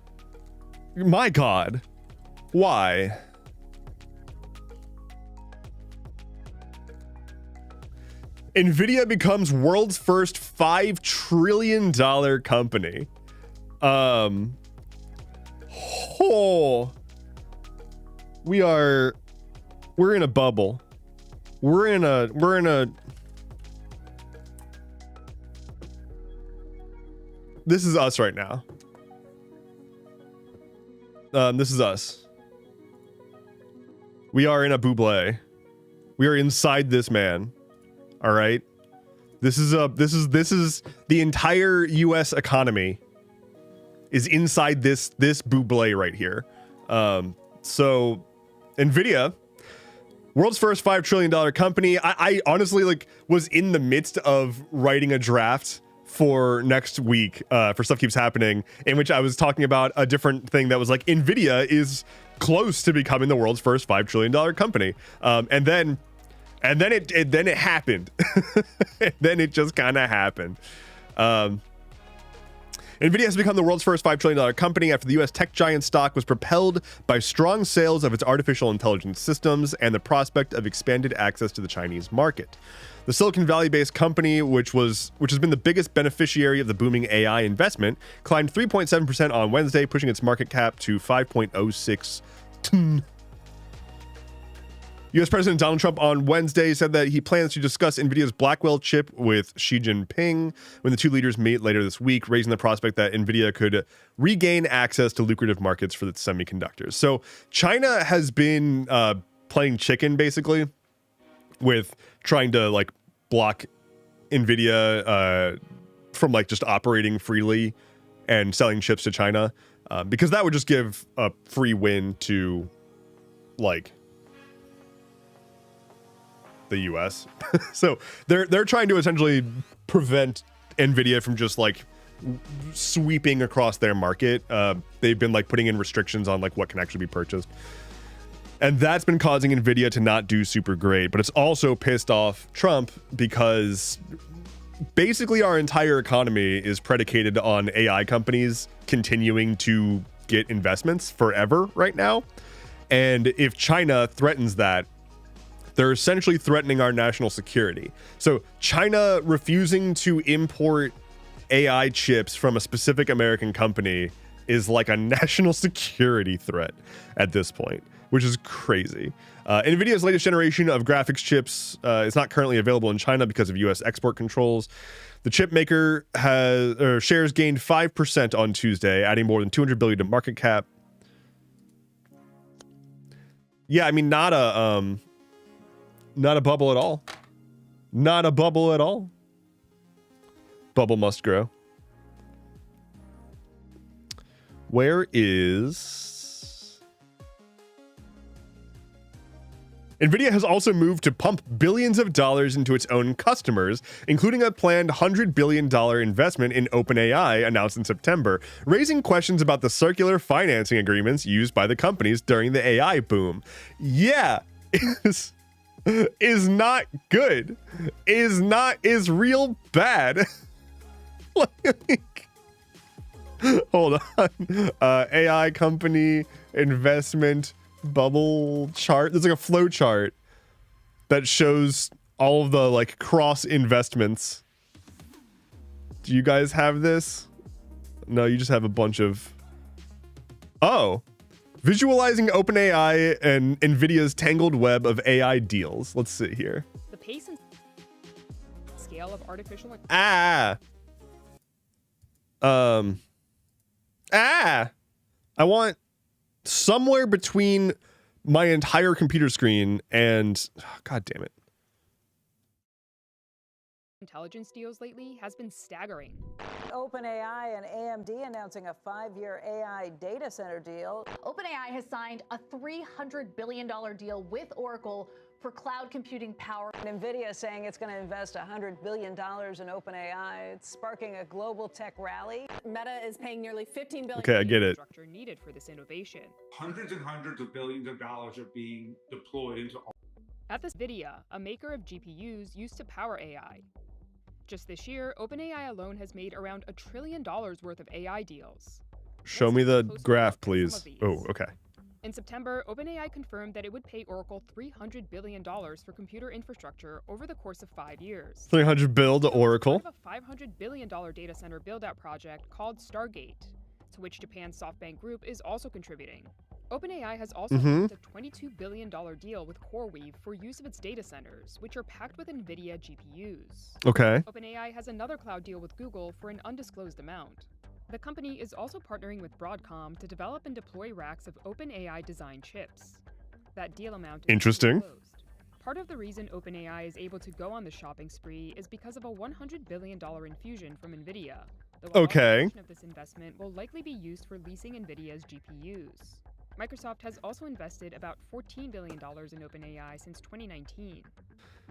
My God, why? Nvidia becomes world's first $5 trillion company. We're in a bubble. We're in a this is us right now. This is us. We are in a buble. We are inside this man. All right. This is the entire US economy is inside this buble right here. So Nvidia, world's first $5 trillion company. I honestly was in the midst of writing a draft for next week for Stuff Keeps Happening, in which I was talking about a different thing that was like Nvidia is close to becoming the world's first $5 trillion company. And then it happened. Then it just kind of happened. Nvidia has become the world's first $5 trillion company after the US tech giant stock was propelled by strong sales of its artificial intelligence systems and the prospect of expanded access to the Chinese market. The Silicon Valley-based company, which has been the biggest beneficiary of the booming AI investment, climbed 3.7% on Wednesday, pushing its market cap to 5.06 trillion. U.S. President Donald Trump on Wednesday said that he plans to discuss NVIDIA's Blackwell chip with Xi Jinping when the two leaders meet later this week, raising the prospect that NVIDIA could regain access to lucrative markets for its semiconductors. So China has been playing chicken, basically, with trying to block NVIDIA from just operating freely and selling chips to China, because that would just give a free win to the US. So they're trying to essentially prevent Nvidia from just sweeping across their market. They've been putting in restrictions on what can actually be purchased, and that's been causing Nvidia to not do super great. But it's also pissed off Trump because basically our entire economy is predicated on AI companies continuing to get investments forever right now, and if China threatens that, they're essentially threatening our national security. So China refusing to import AI chips from a specific American company is like a national security threat at this point, which is crazy. NVIDIA's latest generation of graphics chips is not currently available in China because of US export controls. The chip maker shares gained 5% on Tuesday, adding more than $200 billion to market cap. Yeah, I mean, not a bubble at all. Not a bubble at all. Bubble must grow. Where is... NVIDIA has also moved to pump billions of dollars into its own customers, including a planned $100 billion investment in OpenAI announced in September, raising questions about the circular financing agreements used by the companies during the AI boom. Yeah, is not good. Is real bad. Hold on. AI company investment bubble chart. There's a flow chart that shows all of the cross investments. Do you guys have this? No, you just have a bunch of... Oh. Visualizing OpenAI and NVIDIA's tangled web of AI deals. Let's see here. The pace and scale of artificial... I want somewhere between my entire computer screen and... Oh, God damn it. Intelligence deals lately has been staggering. OpenAI and AMD announcing a 5-year AI data center deal. OpenAI has signed a $300 billion deal with Oracle for cloud computing power. NVIDIA saying it's going to invest $100 billion in OpenAI. It's sparking a global tech rally. Meta is paying nearly $15 billion. Okay, I get it. Structure needed for this innovation. Hundreds and hundreds of billions of dollars are being deployed into At this NVIDIA, a maker of GPUs used to power AI. Just this year, OpenAI alone has made around $1 trillion worth of AI deals. Show Let's me take a the closer graph, look at some please. of these. Oh, okay. In September, OpenAI confirmed that it would pay Oracle $300 billion for computer infrastructure over the course of 5 years. 300 bill to This deal is Oracle. part of a $500 billion data center build-out project called Stargate, to which Japan's SoftBank Group is also contributing. OpenAI has also announced a $22 billion deal with CoreWeave for use of its data centers, which are packed with NVIDIA GPUs. Okay. OpenAI has another cloud deal with Google for an undisclosed amount. The company is also partnering with Broadcom to develop and deploy racks of OpenAI designed chips. That deal amount is Interesting. undisclosed. Part of the reason OpenAI is able to go on the shopping spree is because of a $100 billion infusion from NVIDIA, though a large Okay. portion of this investment will likely be used for leasing NVIDIA's GPUs. Microsoft has also invested about $14 billion in OpenAI since 2019.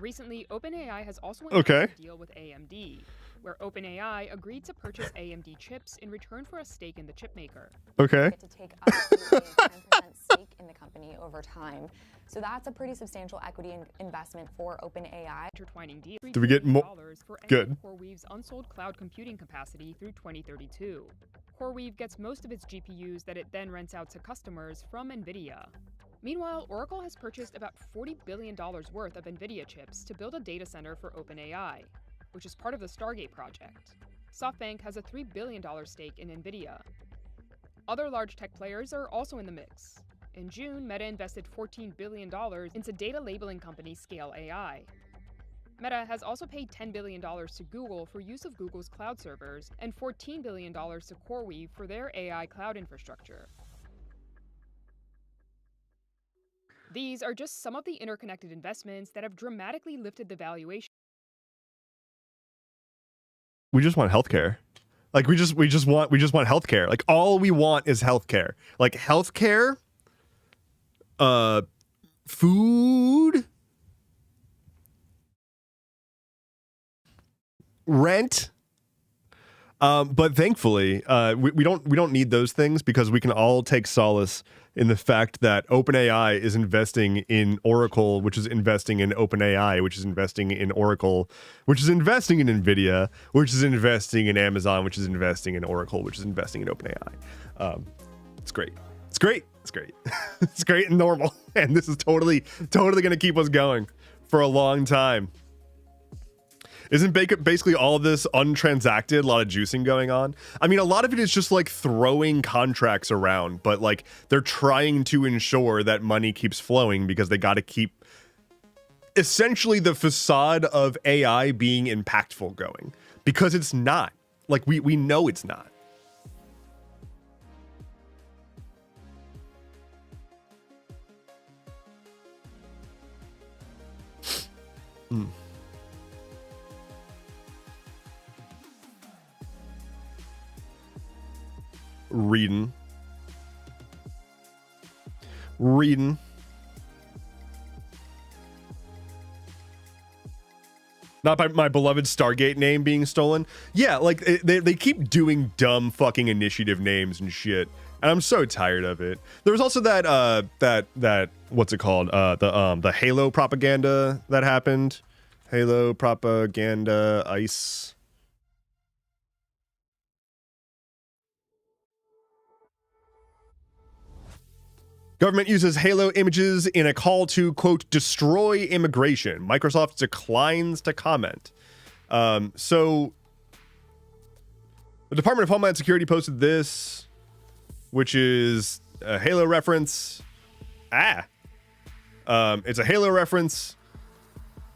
Recently, OpenAI has also announced a deal with AMD, where OpenAI agreed to purchase AMD chips in return for a stake in the chipmaker. Okay. Get to take up to a 10% stake in the company over time. So that's a pretty substantial equity investment for OpenAI. Intertwining deal. Do we get more? For Good. CoreWeave's unsold cloud computing capacity through 2032. CoreWeave gets most of its GPUs that it then rents out to customers from NVIDIA. Meanwhile, Oracle has purchased about $40 billion worth of NVIDIA chips to build a data center for OpenAI, which is part of the Stargate project. SoftBank has a $3 billion stake in NVIDIA. Other large tech players are also in the mix. In June, Meta invested $14 billion into data labeling company Scale AI. Meta has also paid $10 billion to Google for use of Google's cloud servers and $14 billion to CoreWeave for their AI cloud infrastructure. These are just some of the interconnected investments that have dramatically lifted the valuation. We just want healthcare. Like we just want healthcare. Like all we want is healthcare. Like healthcare, food, rent. But thankfully, we don't need those things because we can all take solace in the fact that OpenAI is investing in Oracle, which is investing in OpenAI, which is investing in Oracle, which is investing in NVIDIA, which is investing in Amazon, which is investing in Oracle, which is investing in OpenAI. It's great. It's great. It's great. It's great and normal. And this is totally going to keep us going for a long time. Isn't basically all of this untransacted, a lot of juicing going on? I mean, a lot of it is just like throwing contracts around, but like they're trying to ensure that money keeps flowing because they got to keep essentially the facade of AI being impactful going, because it's not. Like we know it's not. Reading. Not by my beloved Stargate name being stolen. Yeah, like they keep doing dumb fucking initiative names and shit, and I'm so tired of it. There was also that what's it called? The Halo propaganda that happened. Halo propaganda ice. Government uses Halo images in a call to, quote, destroy immigration. Microsoft declines to comment. So the Department of Homeland Security posted this, which is a Halo reference. It's a Halo reference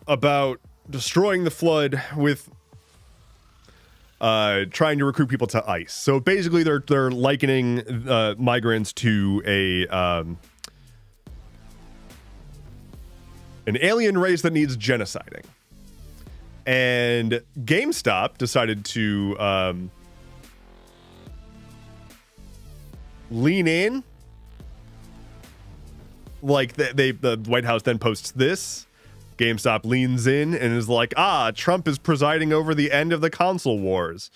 about destroying the flood with trying to recruit people to ICE. So basically they're likening migrants to an alien race that needs genociding. And GameStop decided to lean in. Like the White House then posts this. GameStop leans in and is like, Trump is presiding over the end of the console wars.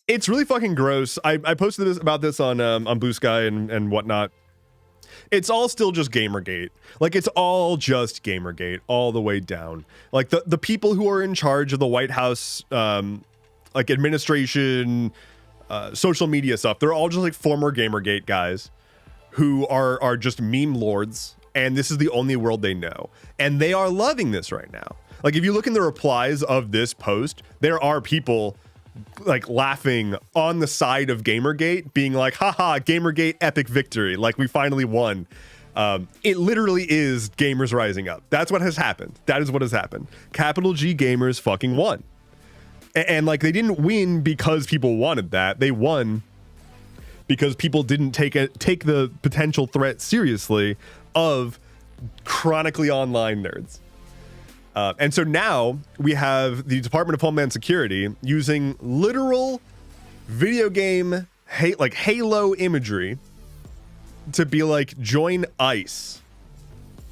It's really fucking gross. I posted about this on Blue Sky and whatnot. It's all still just Gamergate. Like, it's all just Gamergate all the way down. Like, the people who are in charge of the White House, like, administration, social media stuff, they're all just, like, former Gamergate guys who are just meme lords, and this is the only world they know. And they are loving this right now. Like, if you look in the replies of this post, there are people like laughing on the side of Gamergate, being like, haha, Gamergate epic victory, like we finally won. It literally is gamers rising up. That's what has happened. That is what has happened. Capital G gamers fucking won. And like, they didn't win because people wanted that. They won because people didn't take the potential threat seriously of chronically online nerds. And so now we have the Department of Homeland Security using literal video game like Halo imagery to be like, join ICE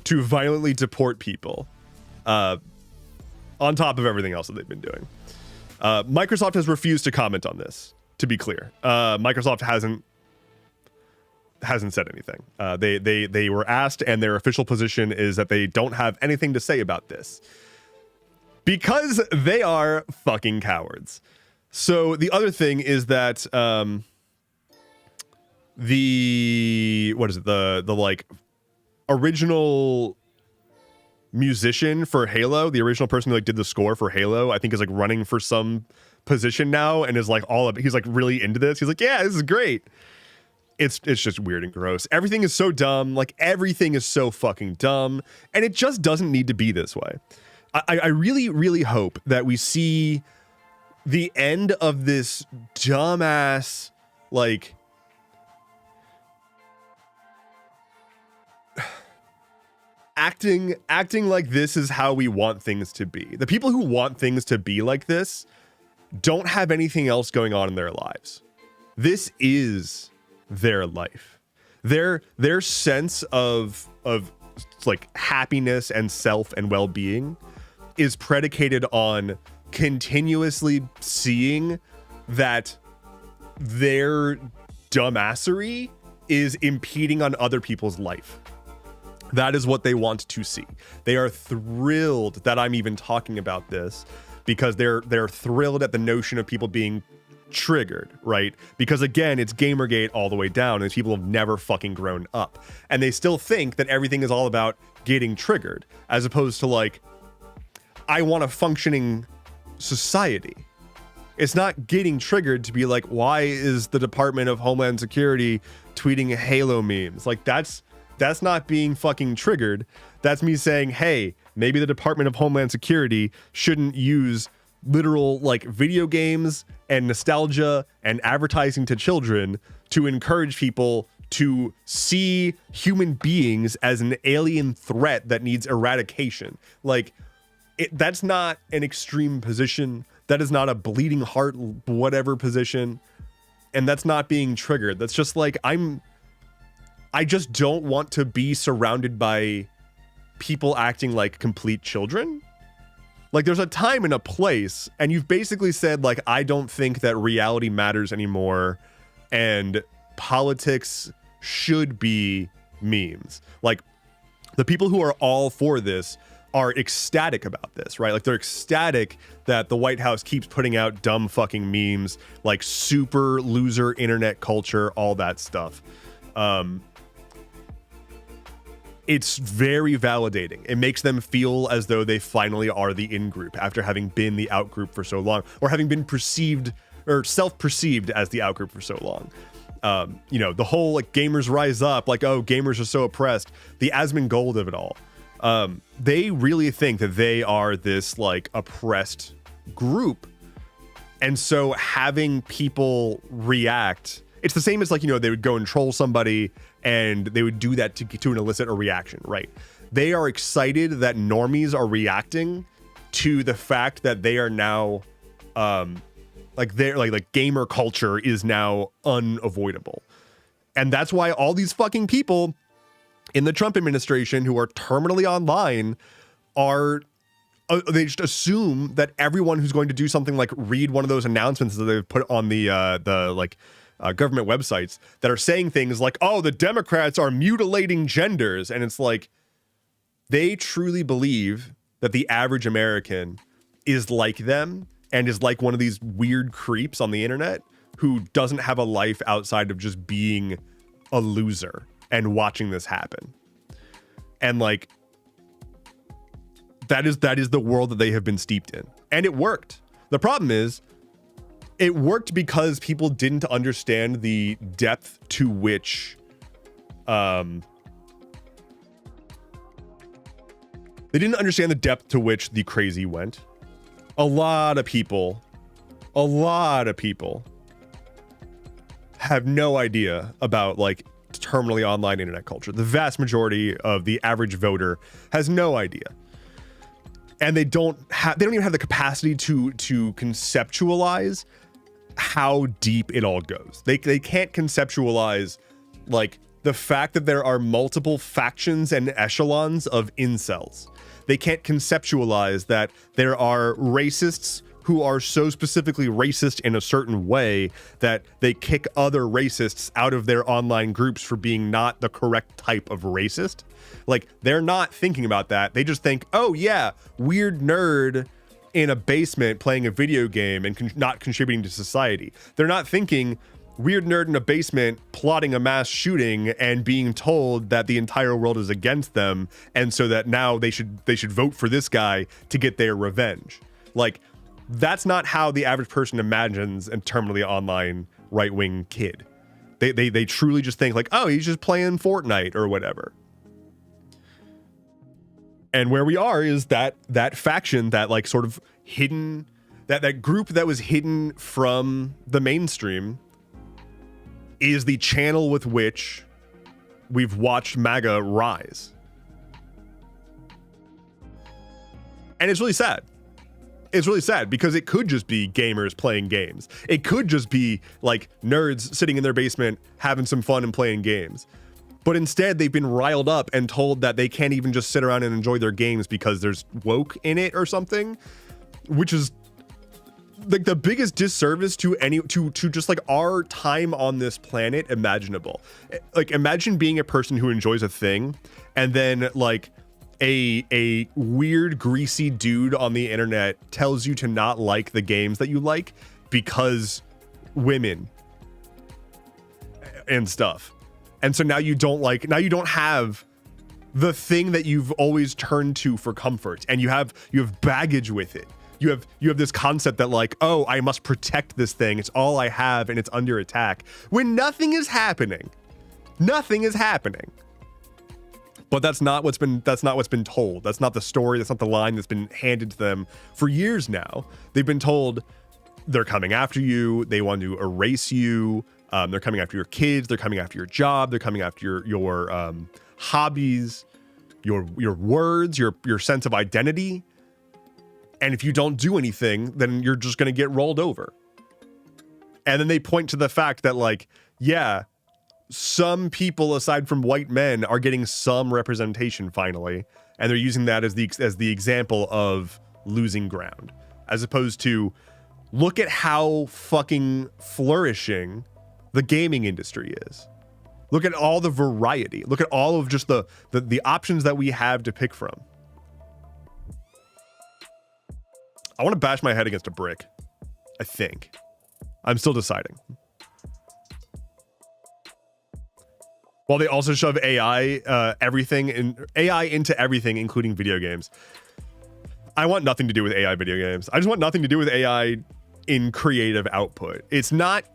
to violently deport people, on top of everything else that they've been doing. Microsoft has refused to comment on this, to be clear. Microsoft hasn't said anything. They were asked, and their official position is that they don't have anything to say about this because they are fucking cowards. So the other thing is that the like original musician for Halo, the original person who like did the score for Halo, I think is like running for some position now, and is like he's like really into this. He's like, yeah, this is great. It's just weird and gross. Everything is so dumb. Like, everything is so fucking dumb. And it just doesn't need to be this way. I really, really hope that we see the end of this dumbass, like, acting like this is how we want things to be. The people who want things to be like this don't have anything else going on in their lives. This is their life. Their sense of like happiness and self and well-being is predicated on continuously seeing that their dumbassery is impeding on other people's life. That is what they want to see. They are thrilled that I'm even talking about this, because they're thrilled at the notion of people being triggered, right? Because again, it's Gamergate all the way down, and these people have never fucking grown up, and they still think that everything is all about getting triggered, as opposed to like, I want a functioning society. It's not getting triggered to be like, why is the Department of Homeland Security tweeting Halo memes? Like, that's not being fucking triggered. That's me saying, hey, maybe the Department of Homeland Security shouldn't use literal like video games and nostalgia and advertising to children to encourage people to see human beings as an alien threat that needs eradication. Like, that's not an extreme position. That is not a bleeding heart whatever position. And that's not being triggered. That's just like, I just don't want to be surrounded by people acting like complete children. Like, there's a time and a place, and you've basically said, like, I don't think that reality matters anymore, and politics should be memes. Like, the people who are all for this are ecstatic about this, right? Like, they're ecstatic that the White House keeps putting out dumb fucking memes, like super loser internet culture, all that stuff. It's very validating. It makes them feel as though they finally are the in-group after having been the out-group for so long, or having been perceived or self-perceived as the out-group for so long. You know, the whole like gamers rise up, like, oh, gamers are so oppressed, the Asmongold of it all. They really think that they are this like oppressed group. And so having people react, it's the same as like, you know, they would go and troll somebody and they would do that to elicit a reaction, right? They are excited that normies are reacting to the fact that they are now, like they're like gamer culture is now unavoidable. And that's why all these fucking people in the Trump administration who are terminally online are, they just assume that everyone who's going to do something like read one of those announcements that they've put on the like government websites that are saying things like, oh, the Democrats are mutilating genders. And it's like, they truly believe that the average American is like them and is like one of these weird creeps on the internet who doesn't have a life outside of just being a loser and watching this happen. And like, that is the world that they have been steeped in. And it worked. The problem is, it worked because people didn't understand the depth to which they didn't understand the depth to which the crazy went. A lot of people have no idea about like terminally online internet culture. The vast majority of the average voter has no idea. And they don't even have the capacity to conceptualize how deep it all goes. They can't conceptualize like the fact that there are multiple factions and echelons of incels. They can't conceptualize that there are racists who are so specifically racist in a certain way that they kick other racists out of their online groups for being not the correct type of racist. Like, they're not thinking about that. They just think, oh yeah, weird nerd in a basement playing a video game and not contributing to society. They're not thinking weird nerd in a basement plotting a mass shooting and being told that the entire world is against them, and so that now they should vote for this guy to get their revenge. Like, that's not how the average person imagines a terminally online right-wing kid. They truly just think like, oh, he's just playing Fortnite or whatever. And where we are is that faction, that like sort of hidden, that group that was hidden from the mainstream, is the channel with which we've watched MAGA rise. And it's really sad. It's really sad because it could just be gamers playing games. It could just be like nerds sitting in their basement having some fun and playing games. But instead, they've been riled up and told that they can't even just sit around and enjoy their games because there's woke in it or something, which is like the biggest disservice to just like our time on this planet imaginable. Like, imagine being a person who enjoys a thing and then like a weird greasy dude on the internet tells you to not like the games that you like because women and stuff. And so now you don't have the thing that you've always turned to for comfort, and you have baggage with it. You have this concept that like, oh, I must protect this thing. It's all I have and it's under attack, when nothing is happening. Nothing is happening. But that's not what's been told. That's not the story. That's not the line that's been handed to them for years now. They've been told they're coming after you. They want to erase you. They're coming after your kids. They're coming after your job. They're coming after your hobbies, your words, your sense of identity. And if you don't do anything, then you're just going to get rolled over. And then they point to the fact that like, yeah, some people aside from white men are getting some representation finally, and they're using that as the example of losing ground, as opposed to look at how fucking flourishing the gaming industry is. Look at all the variety. Look at all of just the options that we have to pick from. I want to bash my head against a brick. I think. I'm still deciding. While they also shove AI into everything, including video games. I want nothing to do with AI video games. I just want nothing to do with AI in creative output. It's not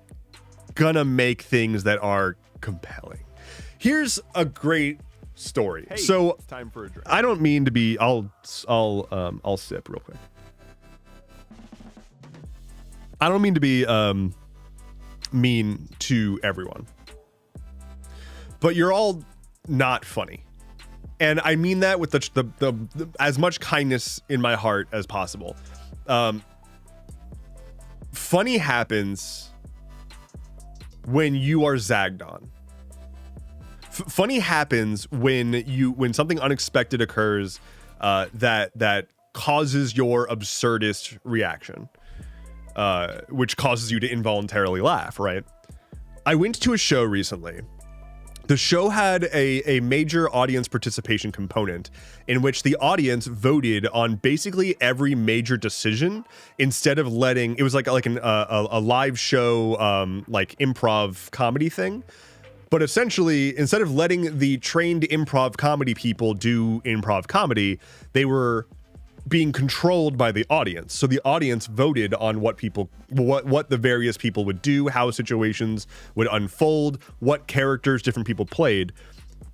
gonna make things that are compelling. Here's a great story. Hey, so it's time for a drink. I don't mean to be. I'll sip real quick. I don't mean to be mean to everyone, but you're all not funny, and I mean that with the as much kindness in my heart as possible. Funny happens when you are zagged on. Funny happens when something unexpected occurs that causes your absurdist reaction, which causes you to involuntarily laugh, right? I went to a show recently. The show had a major audience participation component in which the audience voted on basically every major decision instead of letting, it was like a live show, like improv comedy thing. But essentially, instead of letting the trained improv comedy people do improv comedy, they were being controlled by the audience. So the audience voted on what the various people would do, how situations would unfold, what characters different people played.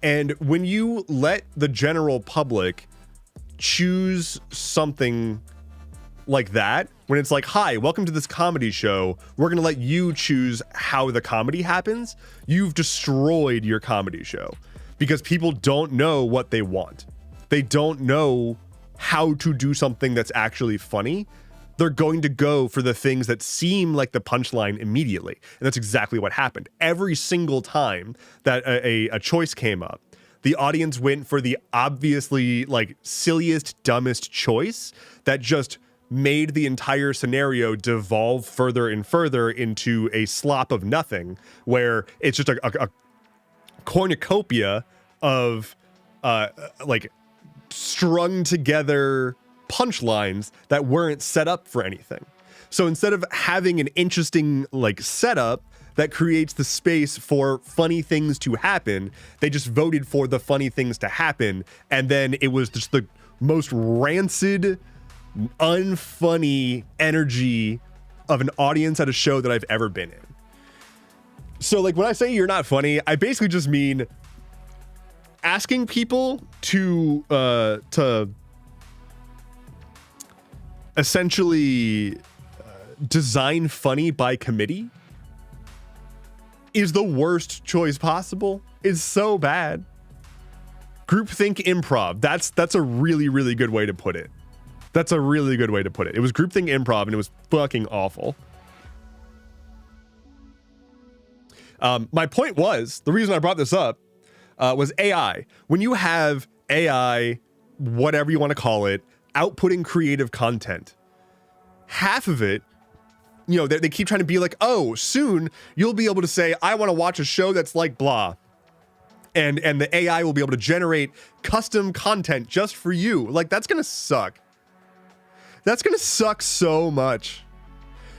And when you let the general public choose something like that, when it's like, hi, welcome to this comedy show, we're going to let you choose how the comedy happens, you've destroyed your comedy show because people don't know what they want. They don't know how to do something that's actually funny. They're going to go for the things that seem like the punchline immediately. And that's exactly what happened. Every single time that a choice came up, the audience went for the obviously like silliest, dumbest choice that just made the entire scenario devolve further and further into a slop of nothing, where it's just a cornucopia of like strung together punchlines that weren't set up for anything. So instead of having an interesting like setup that creates the space for funny things to happen, they just voted for the funny things to happen, and then it was just the most rancid, unfunny energy of an audience at a show that I've ever been in. So like when I say you're not funny, I basically just mean asking people to essentially design funny by committee is the worst choice possible. It's so bad. Groupthink improv. That's a really, really good way to put it. That's a really good way to put it. It was groupthink improv and it was fucking awful. My point was, the reason I brought this up was AI. When you have AI, whatever you want to call it, outputting creative content, half of it, you know, they keep trying to be like, oh, soon you'll be able to say, I want to watch a show that's like blah. And the AI will be able to generate custom content just for you. Like, that's going to suck. That's going to suck so much.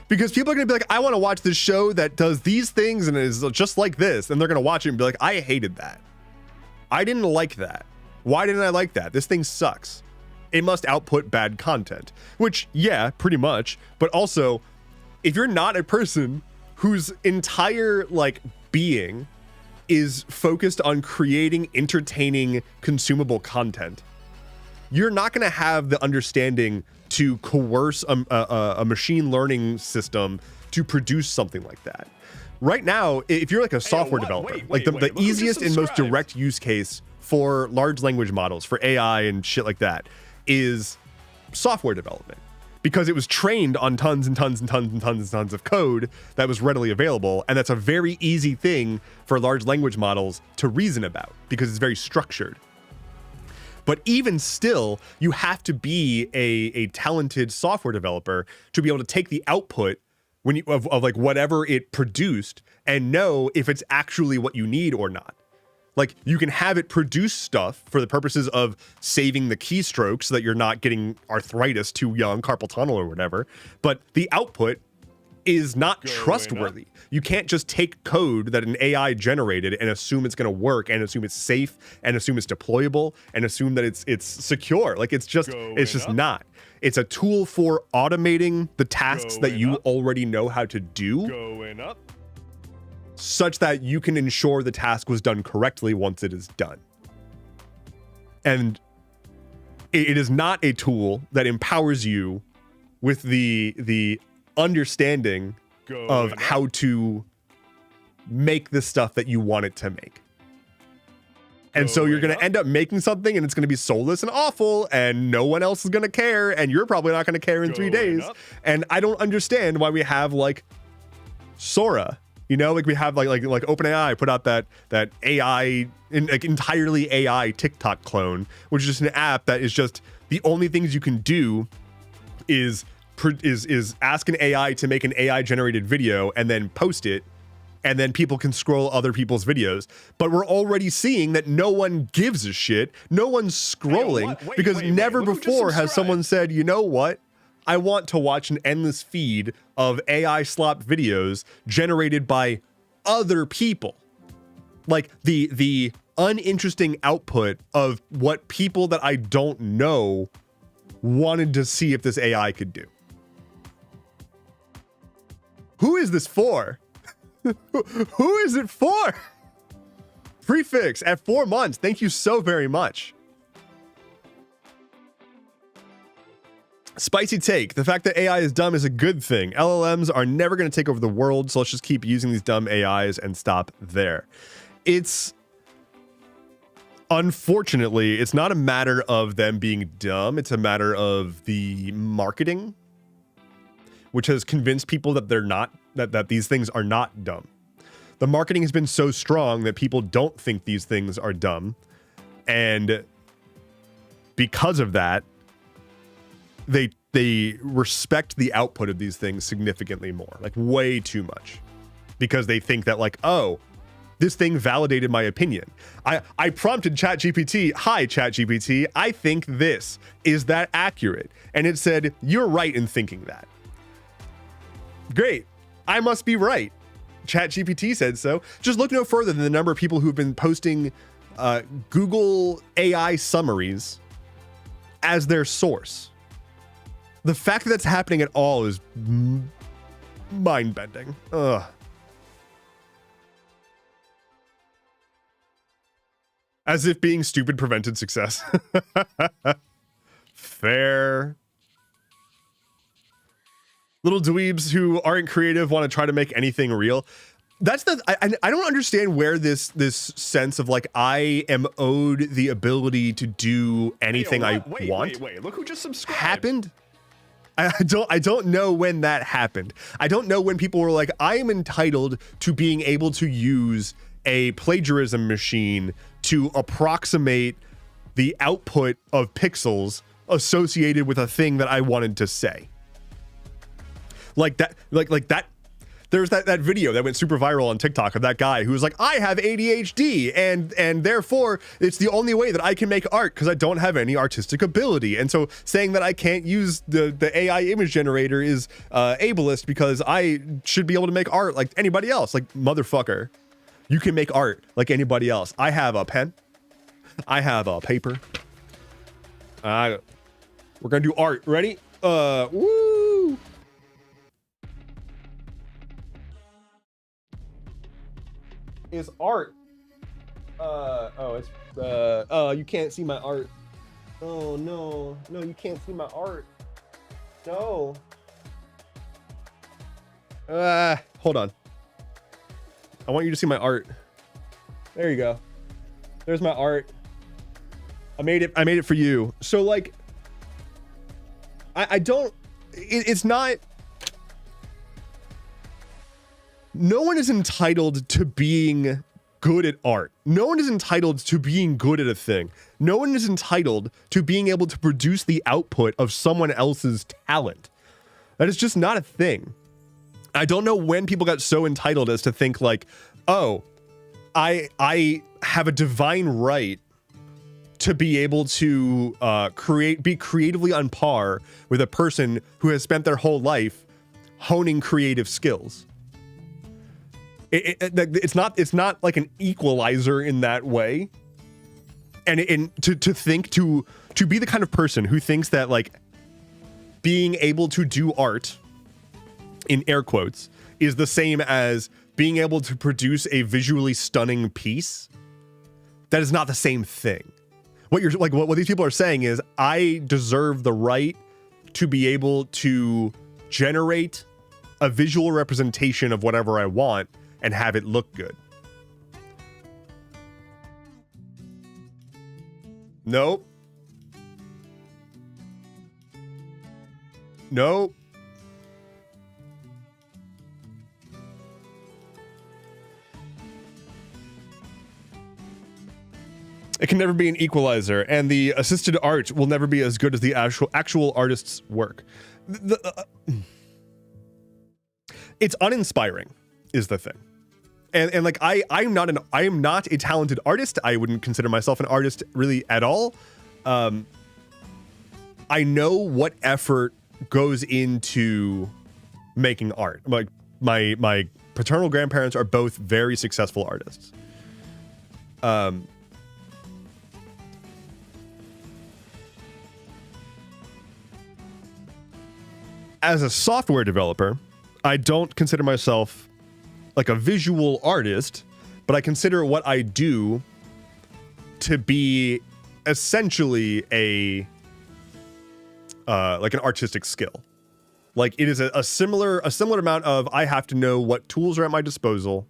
Because people are going to be like, I want to watch this show that does these things and is just like this. And they're going to watch it and be like, I hated that. I didn't like that. Why didn't I like that? This thing sucks. It must output bad content. Which, yeah, pretty much. But also, if you're not a person whose entire, like, being is focused on creating entertaining, consumable content, you're not going to have the understanding to coerce a machine learning system to produce something like that. Right now, if you're like a software developer, the easiest and most direct use case for large language models, for AI and shit like that, is software development. Because it was trained on tons and tons and tons and tons and tons of code that was readily available. And that's a very easy thing for large language models to reason about because it's very structured. But even still, you have to be a talented software developer to be able to take the output when you of like whatever it produced and know if it's actually what you need or not. Like, you can have it produce stuff for the purposes of saving the keystrokes so that you're not getting arthritis too young, carpal tunnel or whatever. But the output is not trustworthy. You can't just take code that an AI generated and assume it's going to work and assume it's safe and assume it's deployable and assume that it's secure. Like, it's just not. It's a tool for automating the tasks that you already know how to do, such that you can ensure the task was done correctly once it is done. And it is not a tool that empowers you with the understanding of how to make the stuff that you want it to make. And so you're going to end up making something and it's going to be soulless and awful and no one else is going to care and you're probably not going to care in 3 days. And I don't understand why we have like Sora, you know, like we have like OpenAI put out that AI, like entirely AI TikTok clone, which is just an app that is just the only things you can do is ask an AI to make an AI generated video and then post it and then people can scroll other people's videos. But we're already seeing that no one gives a shit. No one's scrolling because never before has someone said, you know what? I want to watch an endless feed of AI slop videos generated by other people. Like the uninteresting output of what people that I don't know wanted to see if this AI could do. Who is this for? Who is it for? Prefix at 4 months. Thank you so very much. Spicy take. The fact that AI is dumb is a good thing. LLMs are never going to take over the world, so let's just keep using these dumb AIs and stop there. It's unfortunately, it's not a matter of them being dumb. It's a matter of the marketing, which has convinced people that they're not, that these things are not dumb. The marketing has been so strong that people don't think these things are dumb. And because of that, they respect the output of these things significantly more, like way too much, because they think that like, oh, this thing validated my opinion. I prompted ChatGPT, hi ChatGPT, I think this. Is that accurate? And it said, you're right in thinking that. Great. I must be right. ChatGPT said so. Just look no further than the number of people who've been posting Google AI summaries as their source. The fact that that's happening at all is mind-bending. Ugh. As if being stupid prevented success. Fair. Little dweebs who aren't creative want to try to make anything real. That's the I don't understand where this sense of like I am owed the ability to do anything I want. Wait, look who just subscribed. Happened. I don't know when that happened. I don't know when people were like, I am entitled to being able to use a plagiarism machine to approximate the output of pixels associated with a thing that I wanted to say. Like that, like that. There's that video that went super viral on TikTok of that guy who was like, I have ADHD and therefore it's the only way that I can make art because I don't have any artistic ability. And so saying that I can't use the AI image generator is ableist because I should be able to make art like anybody else. Like, motherfucker, you can make art like anybody else. I have a pen. I have a paper. We're gonna do art. Ready? Woo! Is art. You can't see my art. Oh no, you can't see my art. No. Hold on. I want you to see my art. There you go. There's my art. I made it for you. So like, it's not. No one is entitled to being good at art. No one is entitled to being good at a thing. No one is entitled to being able to produce the output of someone else's talent. That is just not a thing. I don't know when people got so entitled as to think like, oh, I have a divine right to be able to be creatively on par with a person who has spent their whole life honing creative skills. It's not like an equalizer in that way. And to be the kind of person who thinks that like being able to do art in air quotes is the same as being able to produce a visually stunning piece, that is not the same thing. What these people are saying is I deserve the right to be able to generate a visual representation of whatever I want and have it look good. Nope. Nope. It can never be an equalizer, and the assisted art will never be as good as the actual artist's work. It's uninspiring, is the thing. and like I am not a talented artist. I wouldn't consider myself an artist really at all. I know what effort goes into making art. Like my paternal grandparents are both very successful artists. As a software developer, I don't consider myself like a visual artist, but I consider what I do to be essentially a like an artistic skill. Like it is a similar amount of I have to know what tools are at my disposal,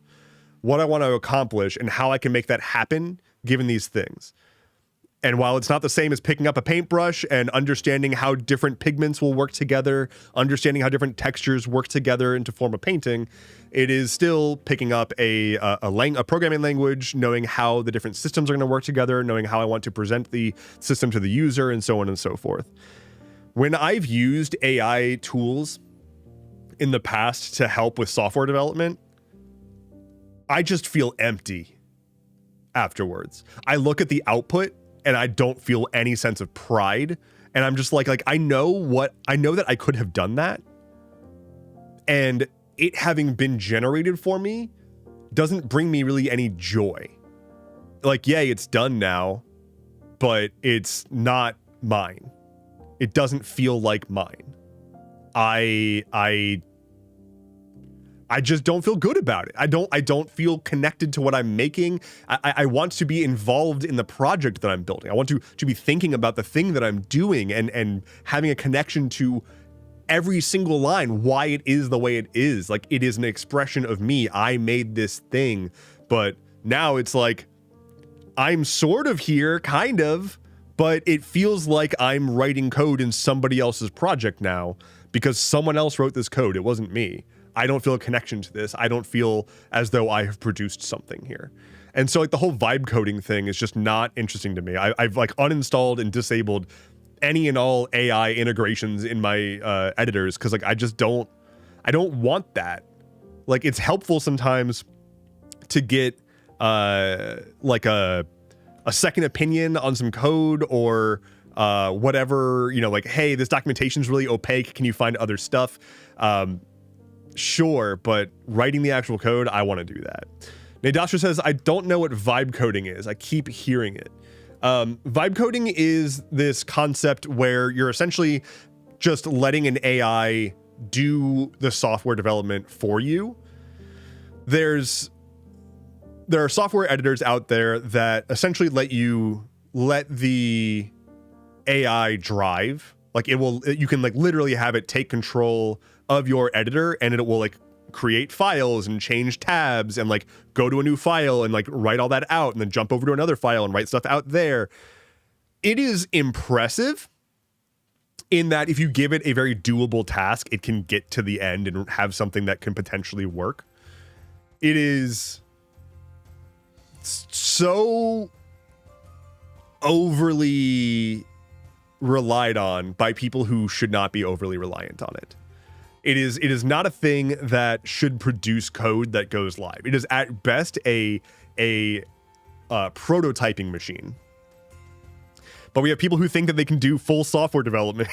what I want to accomplish, and how I can make that happen given these things. And while it's not the same as picking up a paintbrush and understanding how different pigments will work together, understanding how different textures work together into form a painting, it is still picking up a programming language, knowing how the different systems are going to work together, knowing how I want to present the system to the user, and so on and so forth. When I've used AI tools in the past to help with software development, I just feel empty afterwards. I look at the output and I don't feel any sense of pride. And I'm just like I know that I could have done that. And it having been generated for me doesn't bring me really any joy. Like, yay, it's done now, but it's not mine. It doesn't feel like mine. I just don't feel good about it. I don't feel connected to what I'm making. I want to be involved in the project that I'm building. I want to be thinking about the thing that I'm doing and having a connection to every single line, why it is the way it is. Like, it is an expression of me. I made this thing. But now it's like, I'm sort of here, kind of, but it feels like I'm writing code in somebody else's project now because someone else wrote this code. It wasn't me. I don't feel a connection to this. I don't feel as though I have produced something here. And so like the whole vibe coding thing is just not interesting to me. I've like uninstalled and disabled any and all AI integrations in my editors because like I don't want that. Like it's helpful sometimes to get like a second opinion on some code or whatever, like, hey, this documentation is really opaque. Can you find other stuff? Sure, but writing the actual code, I want to do that. Nadasha says, I don't know what vibe coding is. I keep hearing it. Vibe coding is this concept where you're essentially just letting an AI do the software development for you. There are software editors out there that essentially let the AI drive. Like you can like literally have it take control of your editor and it will like create files and change tabs and like go to a new file and like write all that out and then jump over to another file and write stuff out there. It is impressive in that if you give it a very doable task, it can get to the end and have something that can potentially work. It is so overly relied on by people who should not be overly reliant on it. It is not a thing that should produce code that goes live. It is at best a prototyping machine. But we have people who think that they can do full software development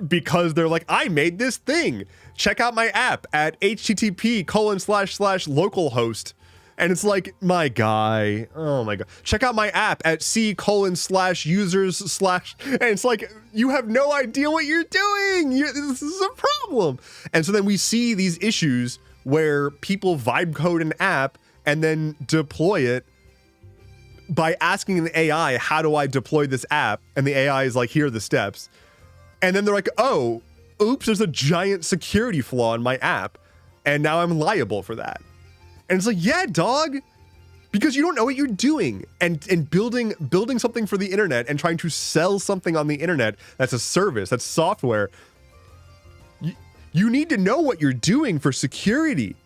because they're like, I made this thing. Check out my app at http://localhost. And it's like, my guy, oh my God. Check out my app at c:/users/ and it's like, you have no idea what you're doing. This is a problem. And so then we see these issues where people vibe code an app and then deploy it by asking an AI, how do I deploy this app? And the AI is like, here are the steps. And then they're like, oh, oops, there's a giant security flaw in my app. And now I'm liable for that. And it's like, yeah, dog, because you don't know what you're doing. And building something for the internet and trying to sell something on the internet that's a service, that's software. You need to know what you're doing for security.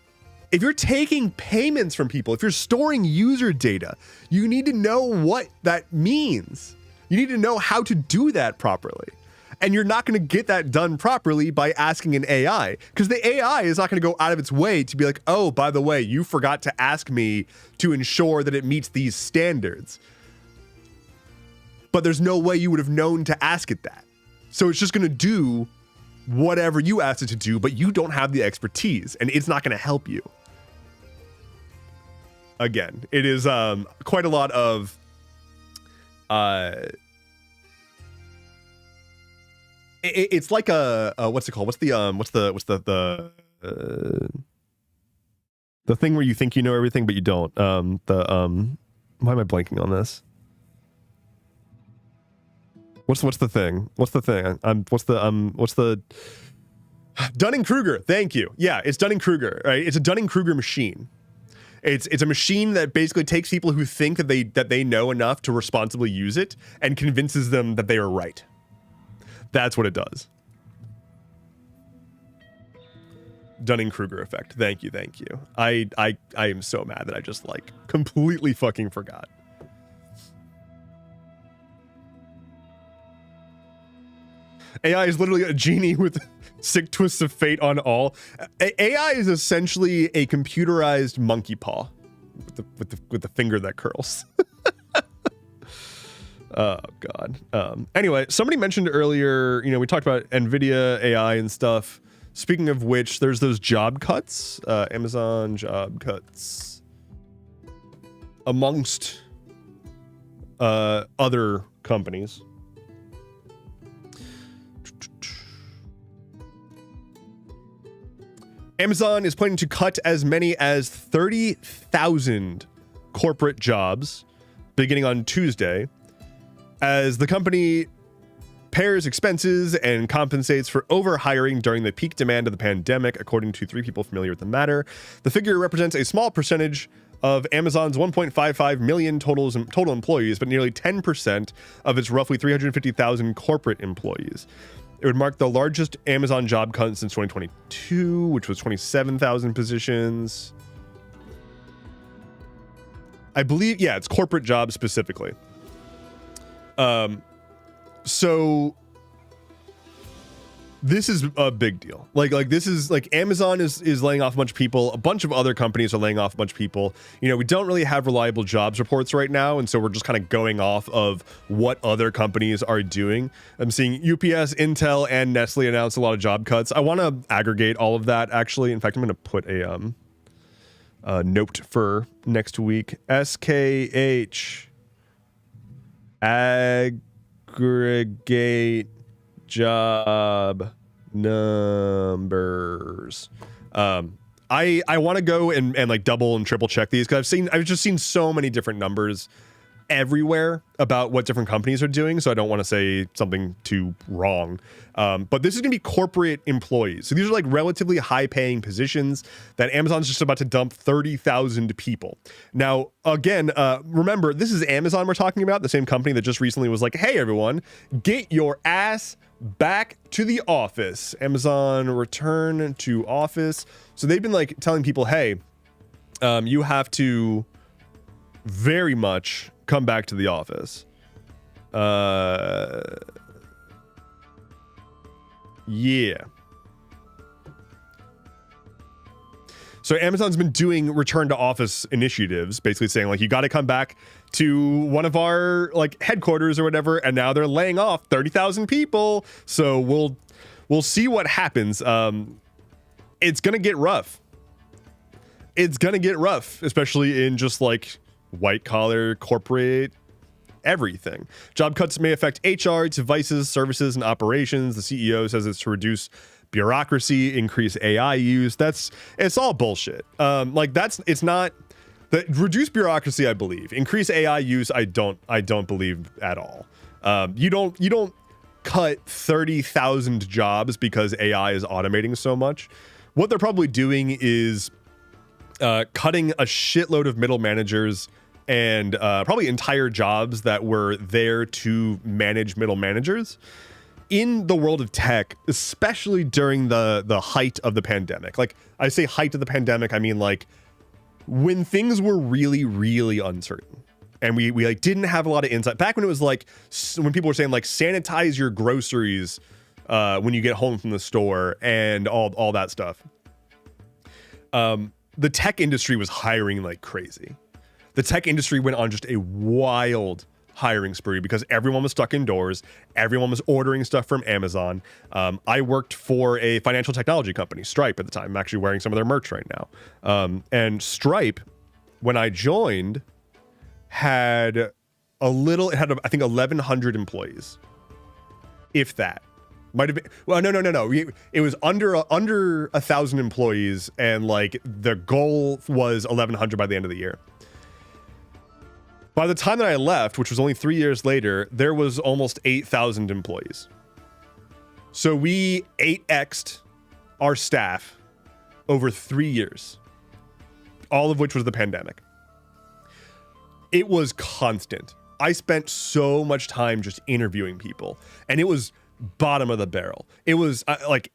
If you're taking payments from people, if you're storing user data, you need to know what that means. You need to know how to do that properly. And you're not going to get that done properly by asking an AI, because the AI is not going to go out of its way to be like, oh, by the way, you forgot to ask me to ensure that it meets these standards. But there's no way you would have known to ask it that. So it's just going to do whatever you asked it to do, but you don't have the expertise, and it's not going to help you. Again, it is quite a lot of it's like a what's it called? What's the thing where you think you know everything but you don't? Why am I blanking on this? What's the thing? What's the Dunning-Kruger? Thank you. Yeah, it's Dunning-Kruger, right? It's a Dunning-Kruger machine. It's a machine that basically takes people who think that they know enough to responsibly use it and convinces them that they are right. That's what it does. Dunning-Kruger effect. Thank you. I am so mad that I just like completely fucking forgot. AI is literally a genie with sick twists of fate on all. AI is essentially a computerized monkey paw with the finger that curls. Oh God. Anyway, somebody mentioned earlier, we talked about NVIDIA, AI and stuff. Speaking of which, there's those job cuts, Amazon job cuts, amongst other companies. Amazon is planning to cut as many as 30,000 corporate jobs beginning on Tuesday, as the company pairs expenses and compensates for overhiring during the peak demand of the pandemic, according to 3 people familiar with the matter. The figure represents a small percentage of Amazon's 1.55 million total employees, but nearly 10% of its roughly 350,000 corporate employees. It would mark the largest Amazon job cut since 2022, which was 27,000 positions. I believe, yeah, it's corporate jobs specifically. So this is a big deal. Like this is like Amazon is laying off a bunch of people. A bunch of other companies are laying off a bunch of people. We don't really have reliable jobs reports right now, and so we're just kind of going off of what other companies are doing. I'm seeing UPS, Intel, and Nestle announce a lot of job cuts. I want to aggregate all of that, actually. In fact, I'm going to put a note for next week. SKH aggregate job numbers. I want to go and like double and triple check these, because I've just seen so many different numbers everywhere about what different companies are doing, so I don't want to say something too wrong. But this is gonna be corporate employees, so these are like relatively high paying positions that Amazon's just about to dump 30,000 people. Now again, remember, this is Amazon we're talking about, the same company that just recently was like, hey everyone, get your ass back to the office. Amazon return to office. So they've been like telling people, hey, you have to very much come back to the office. Yeah. So Amazon's been doing return to office initiatives, basically saying like, you got to come back to one of our like headquarters or whatever, and now they're laying off 30,000 people. So we'll see what happens. It's gonna get rough. It's gonna get rough, especially in just like white collar corporate everything. Job cuts may affect HR, devices, services, and operations. The CEO says it's to reduce bureaucracy, increase AI use. It's all bullshit. It's not the reduce bureaucracy, I believe. Increase AI use, I don't believe at all. You don't cut 30,000 jobs because AI is automating so much. What they're probably doing is cutting a shitload of middle managers and probably entire jobs that were there to manage middle managers in the world of tech, especially during the height of the pandemic. Like, I say height of the pandemic, I mean like when things were really, really uncertain. And we like didn't have a lot of insight back when it was like when people were saying like sanitize your groceries when you get home from the store and all that stuff. The tech industry was hiring like crazy. The tech industry went on just a wild hiring spree because everyone was stuck indoors. Everyone was ordering stuff from Amazon. I worked for a financial technology company, Stripe, at the time. I'm actually wearing some of their merch right now. And Stripe, when I joined, had I think 1,100 employees, if that. Might have been, well, no. It was under 1,000 employees, and like the goal was 1,100 by the end of the year. By the time that I left, which was only 3 years later, there was almost 8,000 employees. So we 8x'd our staff over 3 years, all of which was the pandemic. It was constant. I spent so much time just interviewing people, and it was bottom of the barrel. It was like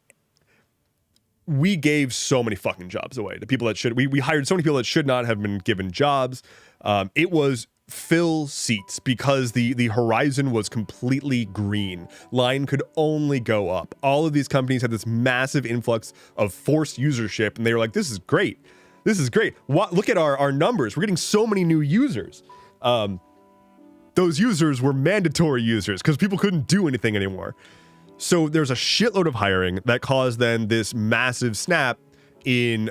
we gave so many fucking jobs away to people that should. We hired so many people that should not have been given jobs. It was fill seats because the horizon was completely green. Line could only go up. All of these companies had this massive influx of forced usership, and they were like, "This is great. This is great. Look at our numbers. We're getting so many new users." Those users were mandatory users because people couldn't do anything anymore. So there's a shitload of hiring that caused then this massive snap in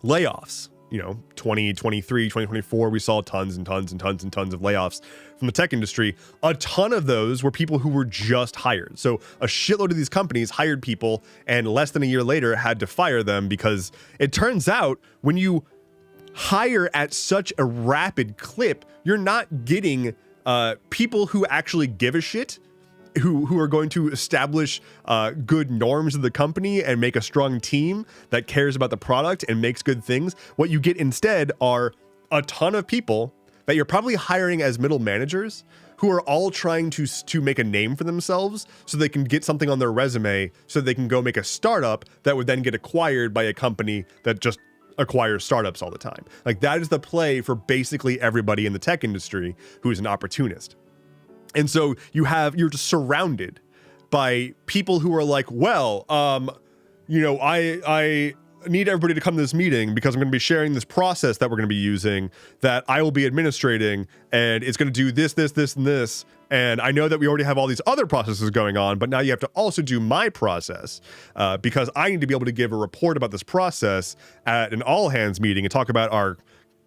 layoffs. 2023, 2024, we saw tons and tons and tons and tons of layoffs from the tech industry. A ton of those were people who were just hired. So a shitload of these companies hired people and less than a year later had to fire them because it turns out when you hire at such a rapid clip, you're not getting people who actually give a shit, who are going to establish good norms of the company and make a strong team that cares about the product and makes good things. What you get instead are a ton of people that you're probably hiring as middle managers who are all trying to make a name for themselves so they can get something on their resume so they can go make a startup that would then get acquired by a company that just acquires startups all the time. Like that is the play for basically everybody in the tech industry who is an opportunist. And so you're just surrounded by people who are like, well, I need everybody to come to this meeting because I'm going to be sharing this process that we're going to be using that I will be administrating, and it's going to do this, this, this, and this. And I know that we already have all these other processes going on, but now you have to also do my process because I need to be able to give a report about this process at an all hands meeting and talk about our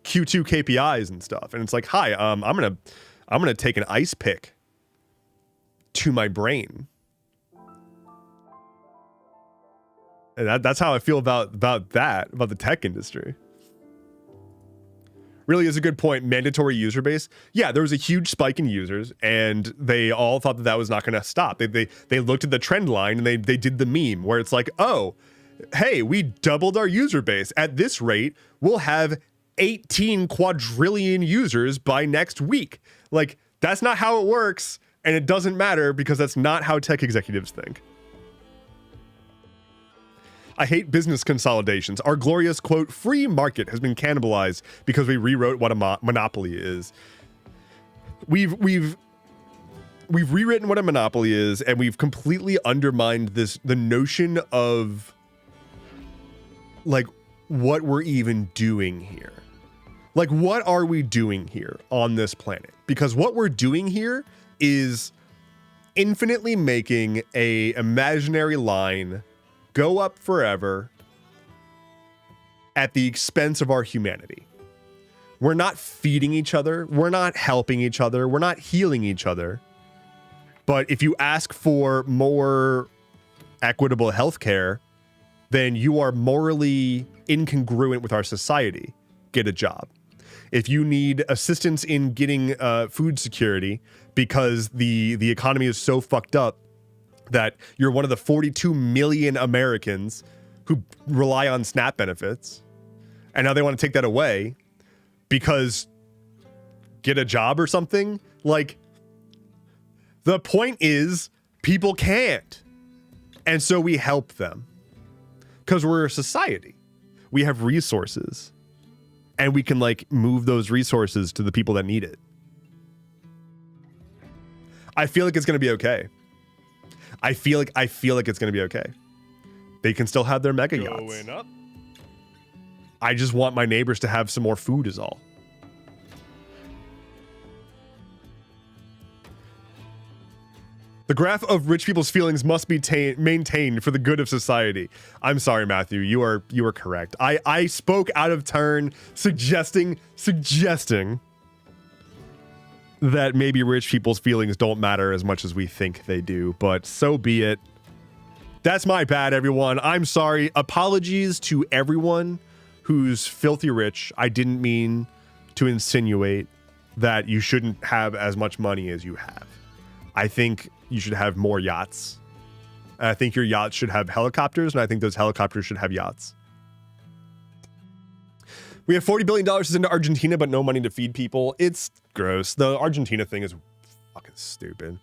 Q2 KPIs and stuff. And it's like, hi, I'm gonna take an ice pick to my brain. And that's how I feel about the tech industry. Really is a good point. Mandatory user base. Yeah, there was a huge spike in users, and they all thought that was not going to stop. They looked at the trend line and they did the meme where it's like, oh, hey, we doubled our user base. At this rate, we'll have 18 quadrillion users by next week. Like, that's not how it works, and it doesn't matter because that's not how tech executives think. I hate business consolidations. Our glorious, quote, free market has been cannibalized because we rewrote what a monopoly is. We've rewritten what a monopoly is, and we've completely undermined the notion of like what we're even doing here. Like, what are we doing here on this planet? Because what we're doing here is infinitely making a imaginary line go up forever at the expense of our humanity. We're not feeding each other. We're not helping each other. We're not healing each other. But if you ask for more equitable healthcare, then you are morally incongruent with our society. Get a job. If you need assistance in getting food security because the economy is so fucked up that you're one of the 42 million Americans who rely on SNAP benefits, and now they want to take that away because get a job or something. Like, the point is people can't. And so we help them because we're a society. We have resources. and we can like move those resources to the people that need it. I feel like it's going to be okay. I feel like it's going to be okay. They can still have their mega yachts. Going up. I just want my neighbors to have some more food is all. The graph of rich people's feelings must be maintained for the good of society. I'm sorry, Matthew. You are correct. I spoke out of turn, suggesting that maybe rich people's feelings don't matter as much as we think they do, but so be it. That's my bad, everyone. I'm sorry. Apologies to everyone who's filthy rich. I didn't mean to insinuate that you shouldn't have as much money as you have. I think you should have more yachts. And I think your yachts should have helicopters, and I think those helicopters should have yachts. We have $40 billion to send to Argentina, but no money to feed people. It's gross. The Argentina thing is fucking stupid.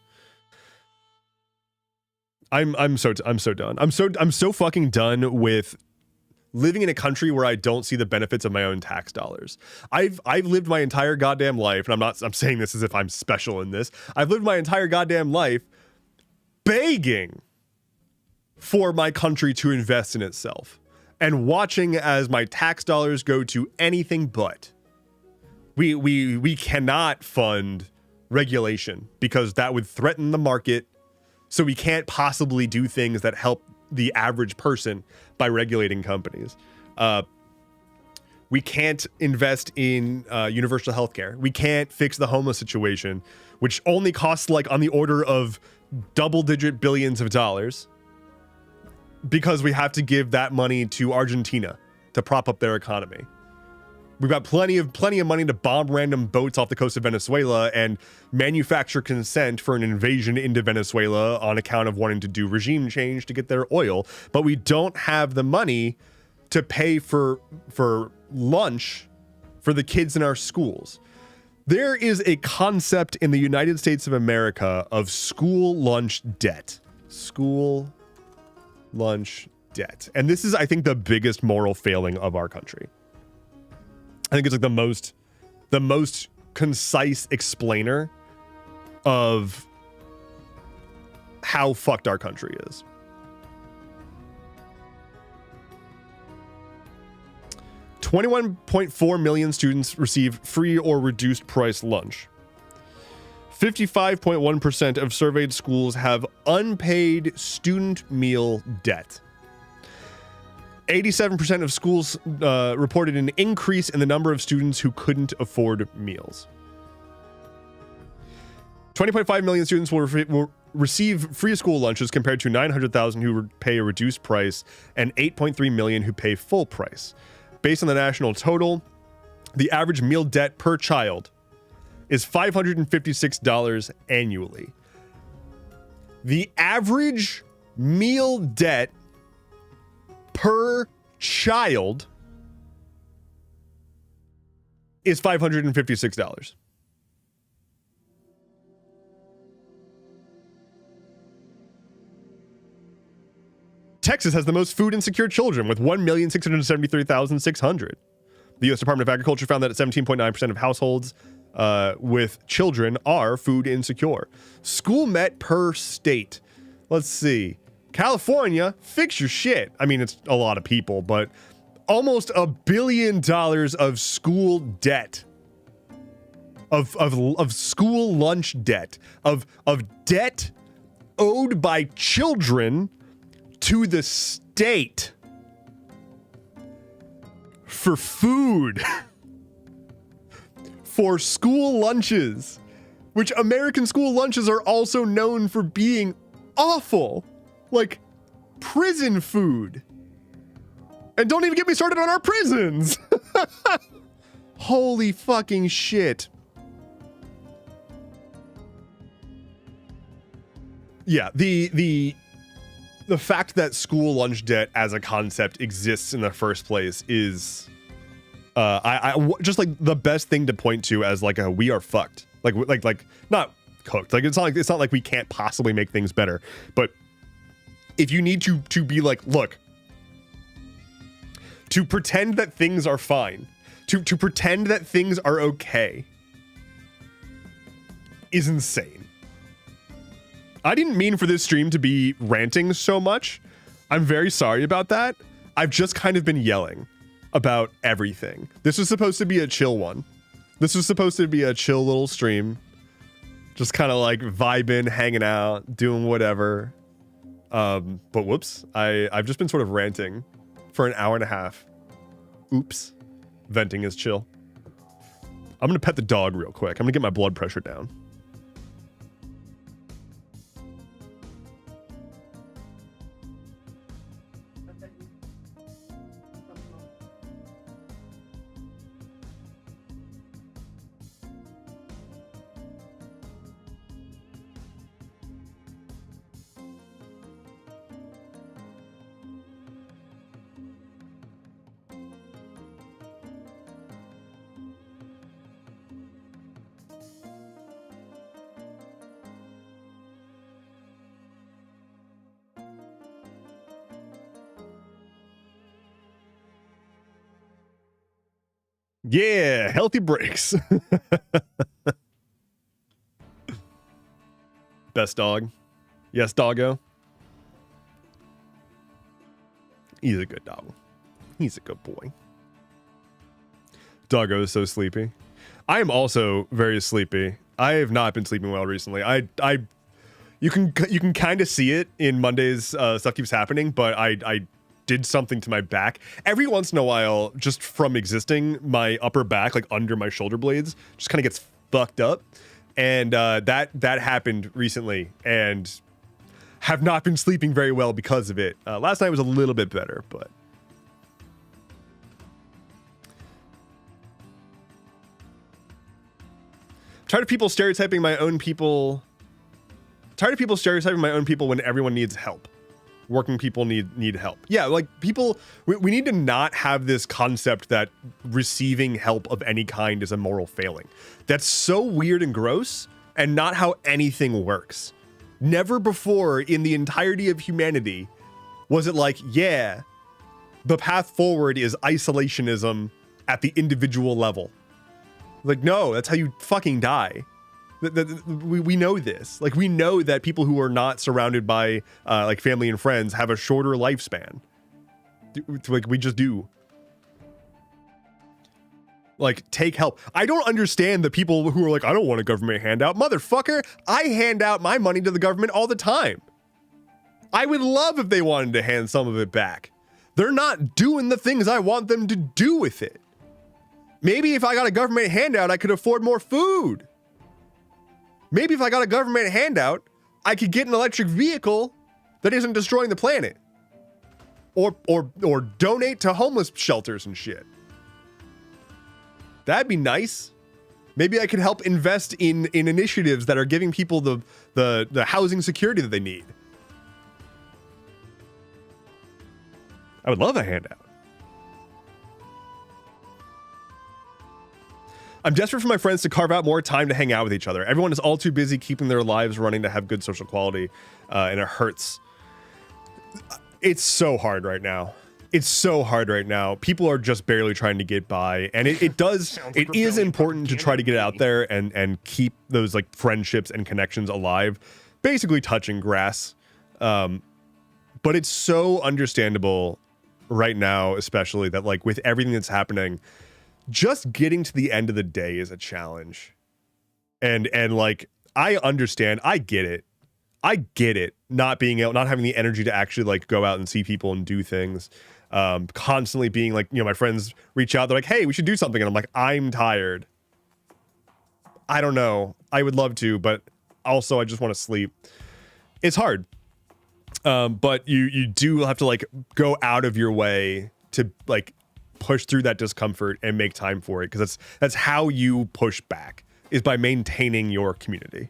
I'm so done. I'm so fucking done with living in a country where I don't see the benefits of my own tax dollars. I've lived my entire goddamn life, and I'm saying this as if I'm special in this. I've lived my entire goddamn life begging for my country to invest in itself and watching as my tax dollars go to anything but. We cannot fund regulation because that would threaten the market. So we can't possibly do things that help the average person by regulating companies. We can't invest in universal healthcare. We can't fix the homeless situation, which only costs like on the order of double-digit billions of dollars, because we have to give that money to Argentina to prop up their economy. We've got plenty of money to bomb random boats off the coast of Venezuela and manufacture consent for an invasion into Venezuela on account of wanting to do regime change to get their oil, but we don't have the money to pay for lunch for the kids in our schools. There is a concept in the United States of America of school lunch debt. School lunch debt. And this is, I think, the biggest moral failing of our country. I think it's like the most concise explainer of how fucked our country is. $21.4 million students receive free or reduced price lunch. 55.1% of surveyed schools have unpaid student meal debt. 87% of schools reported an increase in the number of students who couldn't afford meals. 20.5 million students will receive free school lunches compared to 900,000 who pay a reduced price and 8.3 million who pay full price. Based on the national total, the average meal debt per child is $556 annually. The average meal debt per child is $556. Texas has the most food insecure children with 1,673,600. The U.S. Department of Agriculture found that 17.9% of households with children are food insecure. School met per state. Let's see. California, fix your shit. I mean, it's a lot of people, but almost $1 billion of school debt, of school lunch debt, of debt owed by children to the state for food, for school lunches, which American school lunches are also known for being awful. Like prison food. And don't even get me started on our prisons. Holy fucking shit. Yeah, the fact that school lunch debt as a concept exists in the first place is just like the best thing to point to as like a we are fucked. Like not cooked. Like it's not like we can't possibly make things better, but if you need to be like, look, to pretend that things are fine, to pretend that things are okay is insane. I didn't mean for this stream to be ranting so much. I'm very sorry about that. I've just kind of been yelling about everything. This was supposed to be a chill one. This was supposed to be a chill little stream. Just kind of like vibing, hanging out, doing whatever. But whoops, I've just been sort of ranting for an hour and a half. Oops. Venting is chill. I'm gonna pet the dog real quick. I'm gonna get my blood pressure down. Yeah, healthy breaks. Best dog. Yes, doggo. He's a good dog. He's a good boy. Doggo is so sleepy. I am also very sleepy. I have not been sleeping well recently. You can kind of see it in Monday's Stuff Keeps Happening, but I did something to my back. Every once in a while, just from existing, my upper back, like under my shoulder blades, just kind of gets fucked up. And that happened recently, and have not been sleeping very well because of it. Last night was a little bit better, but tired of people stereotyping my own people. Tired of people stereotyping my own people when everyone needs help. Working people need help. Yeah, like people, we need to not have this concept that receiving help of any kind is a moral failing. That's so weird and gross, and not how anything works. Never before in the entirety of humanity was it like, yeah, the path forward is isolationism at the individual level. Like, no, that's how you fucking die. We know this. Like, we know that people who are not surrounded by like family and friends have a shorter lifespan. Like, we just do. Like, take help. I don't understand the people who are like, I don't want a government handout. Motherfucker, I hand out my money to the government all the time. I would love if they wanted to hand some of it back. They're not doing the things I want them to do with it. Maybe if I got a government handout, I could afford more food. Maybe if I got a government handout, I could get an electric vehicle that isn't destroying the planet. Or donate to homeless shelters and shit. That'd be nice. Maybe I could help invest in initiatives that are giving people the housing security that they need. I would love a handout. I'm desperate for my friends to carve out more time to hang out with each other. Everyone is all too busy keeping their lives running to have good social quality, and it hurts. It's so hard right now. It's so hard right now. People are just barely trying to get by, and it is important to try to get out there and keep those like friendships and connections alive, basically touching grass. But it's so understandable right now, especially that like with everything that's happening, just getting to the end of the day is a challenge. And like, I understand, I get it. Not having the energy to actually like go out and see people and do things. Constantly being like, my friends reach out, they're like, hey, we should do something. And I'm like, I'm tired. I don't know. I would love to, but also I just want to sleep. It's hard. But you do have to like go out of your way to like push through that discomfort and make time for it, because that's how you push back, is by maintaining your community.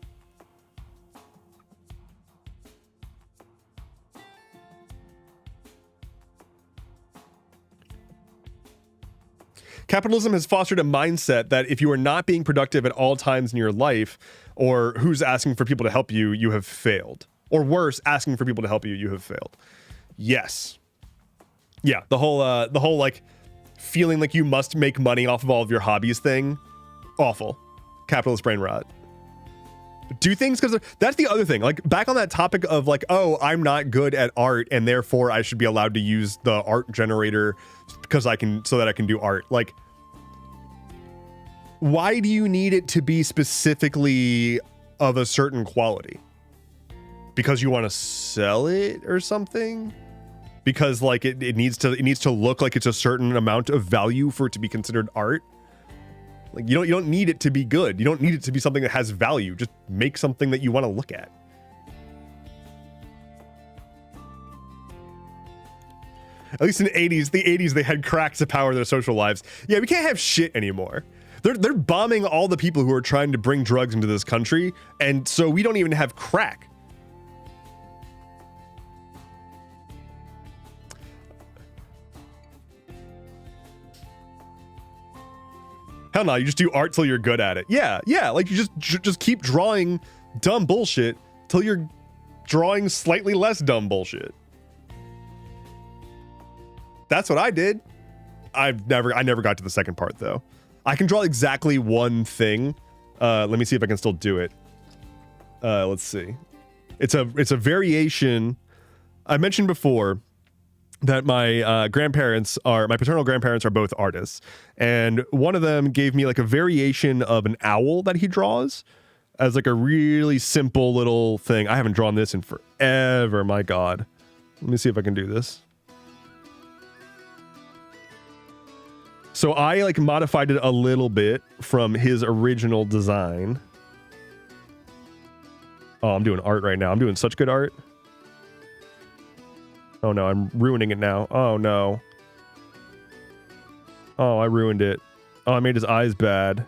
Capitalism has fostered a mindset that if you are not being productive at all times in your life, or who's asking for people to help you, you have failed. Or worse, asking for people to help you, you have failed. Yes. Yeah, the whole like feeling like you must make money off of all of your hobbies thing. Awful. Capitalist brain rot. Do things because that's the other thing. Like back on that topic of like, oh, I'm not good at art and therefore I should be allowed to use the art generator because I can, so that I can do art. Like, why do you need it to be specifically of a certain quality? Because you want to sell it or something? Because like it needs to look like it's a certain amount of value for it to be considered art? Like you don't need it to be good. You don't need it to be something that has value. Just make something that you want to look at. At least in the 80s they had crack to power their social lives. Yeah, we can't have shit anymore. They're bombing all the people who are trying to bring drugs into this country, and so we don't even have crack. Hell no, you just do art till you're good at it. Yeah, like you just keep drawing dumb bullshit till you're drawing slightly less dumb bullshit. That's what I did. I never got to the second part though. I can draw exactly one thing. Let me see if I can still do it. Let's see. It's a variation. I mentioned before that my my paternal grandparents are both artists, and one of them gave me like a variation of an owl that he draws as like a really simple little thing. I haven't drawn this in forever, my God. Let me see if I can do this. So I like modified it a little bit from his original design. Oh, I'm doing art right now. I'm doing such good art. Oh no, I'm ruining it now. Oh no. Oh, I ruined it. Oh, I made his eyes bad.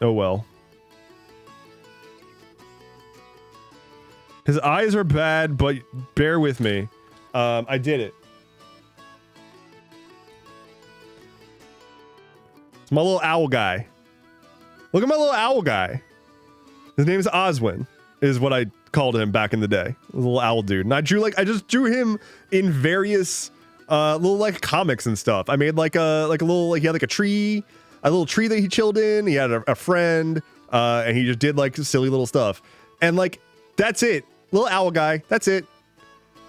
Oh well. His eyes are bad, but bear with me. I did it. It's my little owl guy. Look at my little owl guy. His name is Oswin, is what I called him back in the day. A little owl dude. And I just drew him in various little like comics and stuff. I made like a little, like he had like a little tree that he chilled in. He had a friend, and he just did like silly little stuff. And like, that's it. Little owl guy. That's it.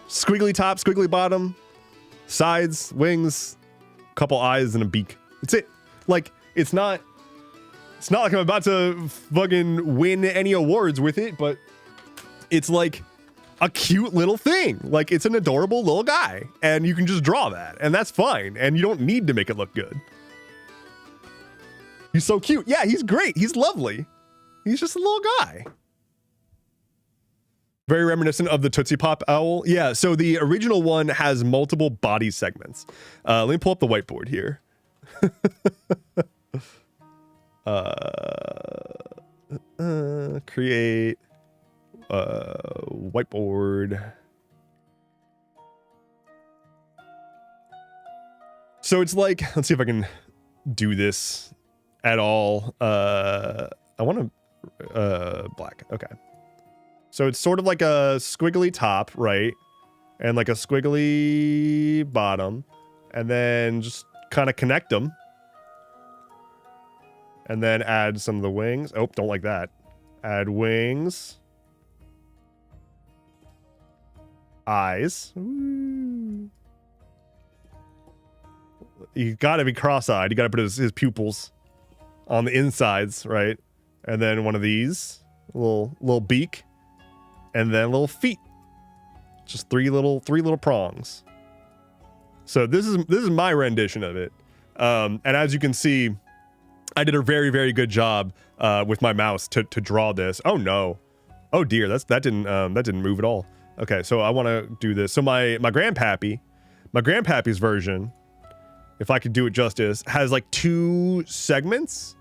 Squiggly top, squiggly bottom, sides, wings, couple eyes and a beak. That's it. Like, it's not like I'm about to fucking win any awards with it, but it's like a cute little thing. Like, it's an adorable little guy, and you can just draw that, and that's fine, and you don't need to make it look good. He's so cute. Yeah, he's great. He's lovely. He's just a little guy. Very reminiscent of the Tootsie Pop owl. Yeah, so the original one has multiple body segments. Let me pull up the whiteboard here. Create whiteboard. So it's like, let's see if I can do this at all. I want to black. Okay. So it's sort of like a squiggly top, right? And like a squiggly bottom, and then just kind of connect them. And then add some of the wings. Oh, don't like that. Add wings. Eyes. Ooh. You gotta be cross-eyed. You gotta put his pupils on the insides, right? And then one of these. Little beak. And then little feet. Just three little prongs. So this is my rendition of it. And as you can see, I did a very, very good job with my mouse to draw this. Oh no. Oh dear, that didn't move at all. Okay, so I want to do this. So my grandpappy's version, if I could do it justice, has like 2 segments.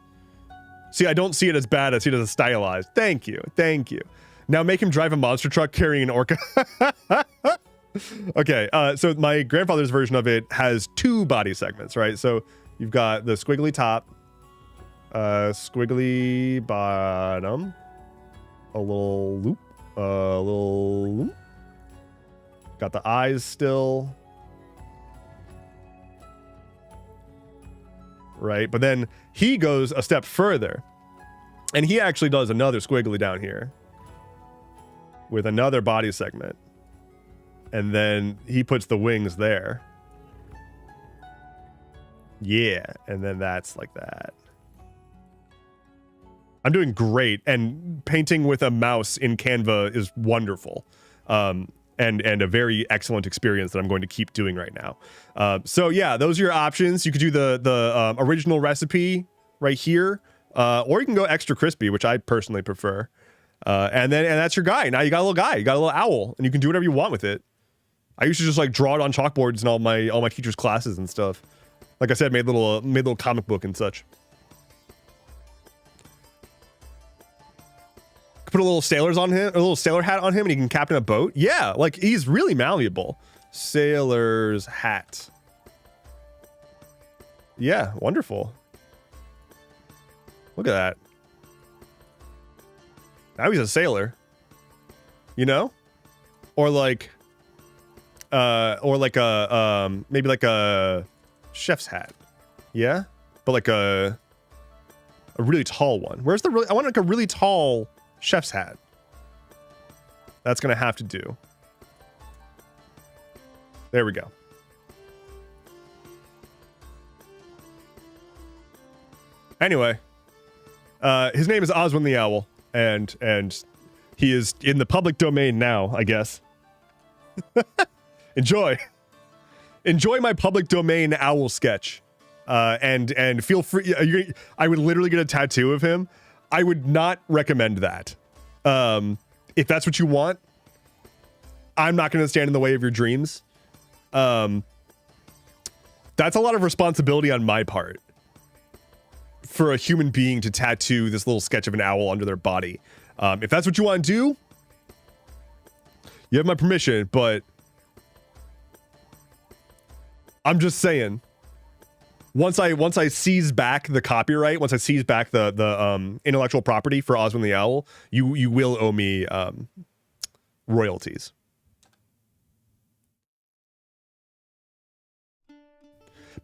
See, I don't see it as bad. I see it as stylized. Thank you. Now make him drive a monster truck carrying an orca. Okay, so my grandfather's version of it has 2 body segments, right? So you've got the squiggly top, squiggly bottom, a little loop, got the eyes still, right? But then he goes a step further, and he actually does another squiggly down here with another body segment. And then he puts the wings there. Yeah, and then that's like that. I'm doing great, and painting with a mouse in Canva is wonderful. And a very excellent experience that I'm going to keep doing right now. So yeah, those are your options. You could do the original recipe right here, or you can go extra crispy, which I personally prefer. And that's your guy. Now you got a little guy, you got a little owl, and you can do whatever you want with it. I used to just like draw it on chalkboards in all my teachers' classes and stuff. Like I said, made little comic book and such. Put a little sailor's on him, a little sailor hat on him, and he can captain a boat. Yeah, like he's really malleable. Sailor's hat. Yeah, wonderful. Look at that. Now he's a sailor. You know? Or like maybe like a chef's hat. Yeah? But like a really tall one. Where's the really, I want like a really tall chef's hat. That's gonna have to do. There we go. Anyway, his name is Oswin the Owl, and he is in the public domain now, I guess. Enjoy my public domain owl sketch, and feel free. I would literally get a tattoo of him. I would not recommend that. If that's what you want, I'm not going to stand in the way of your dreams. That's a lot of responsibility on my part for a human being to tattoo this little sketch of an owl under their body. If that's what you want to do, you have my permission, but I'm just saying, once I seize back the copyright, once I seize back the intellectual property for Oswin the Owl, you will owe me royalties.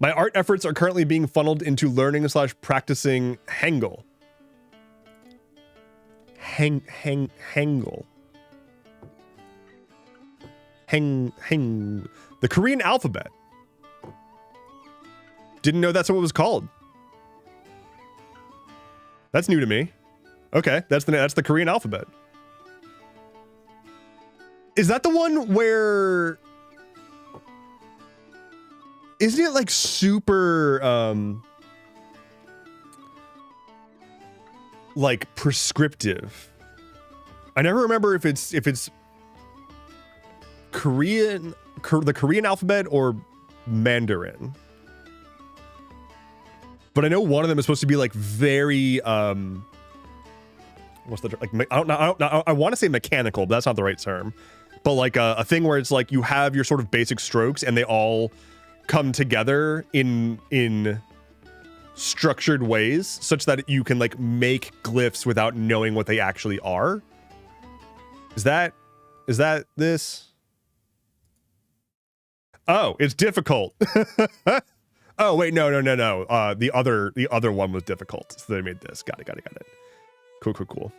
My art efforts are currently being funneled into learning/practicing Hangul. Hangul. The Korean alphabet. Didn't know that's what it was called. That's new to me. Okay, that's the Korean alphabet. Is that the one where... Isn't it like super like prescriptive? I never remember if it's Korean, the Korean alphabet or Mandarin. But I know one of them is supposed to be like very what's the like I don't know, I want to say mechanical, but that's not the right term. But like a thing where it's like you have your sort of basic strokes and they all come together in structured ways such that you can like make glyphs without knowing what they actually are. Is that this? Oh, it's difficult. Oh wait, no. The other one was difficult, so they made this. Got it. Cool.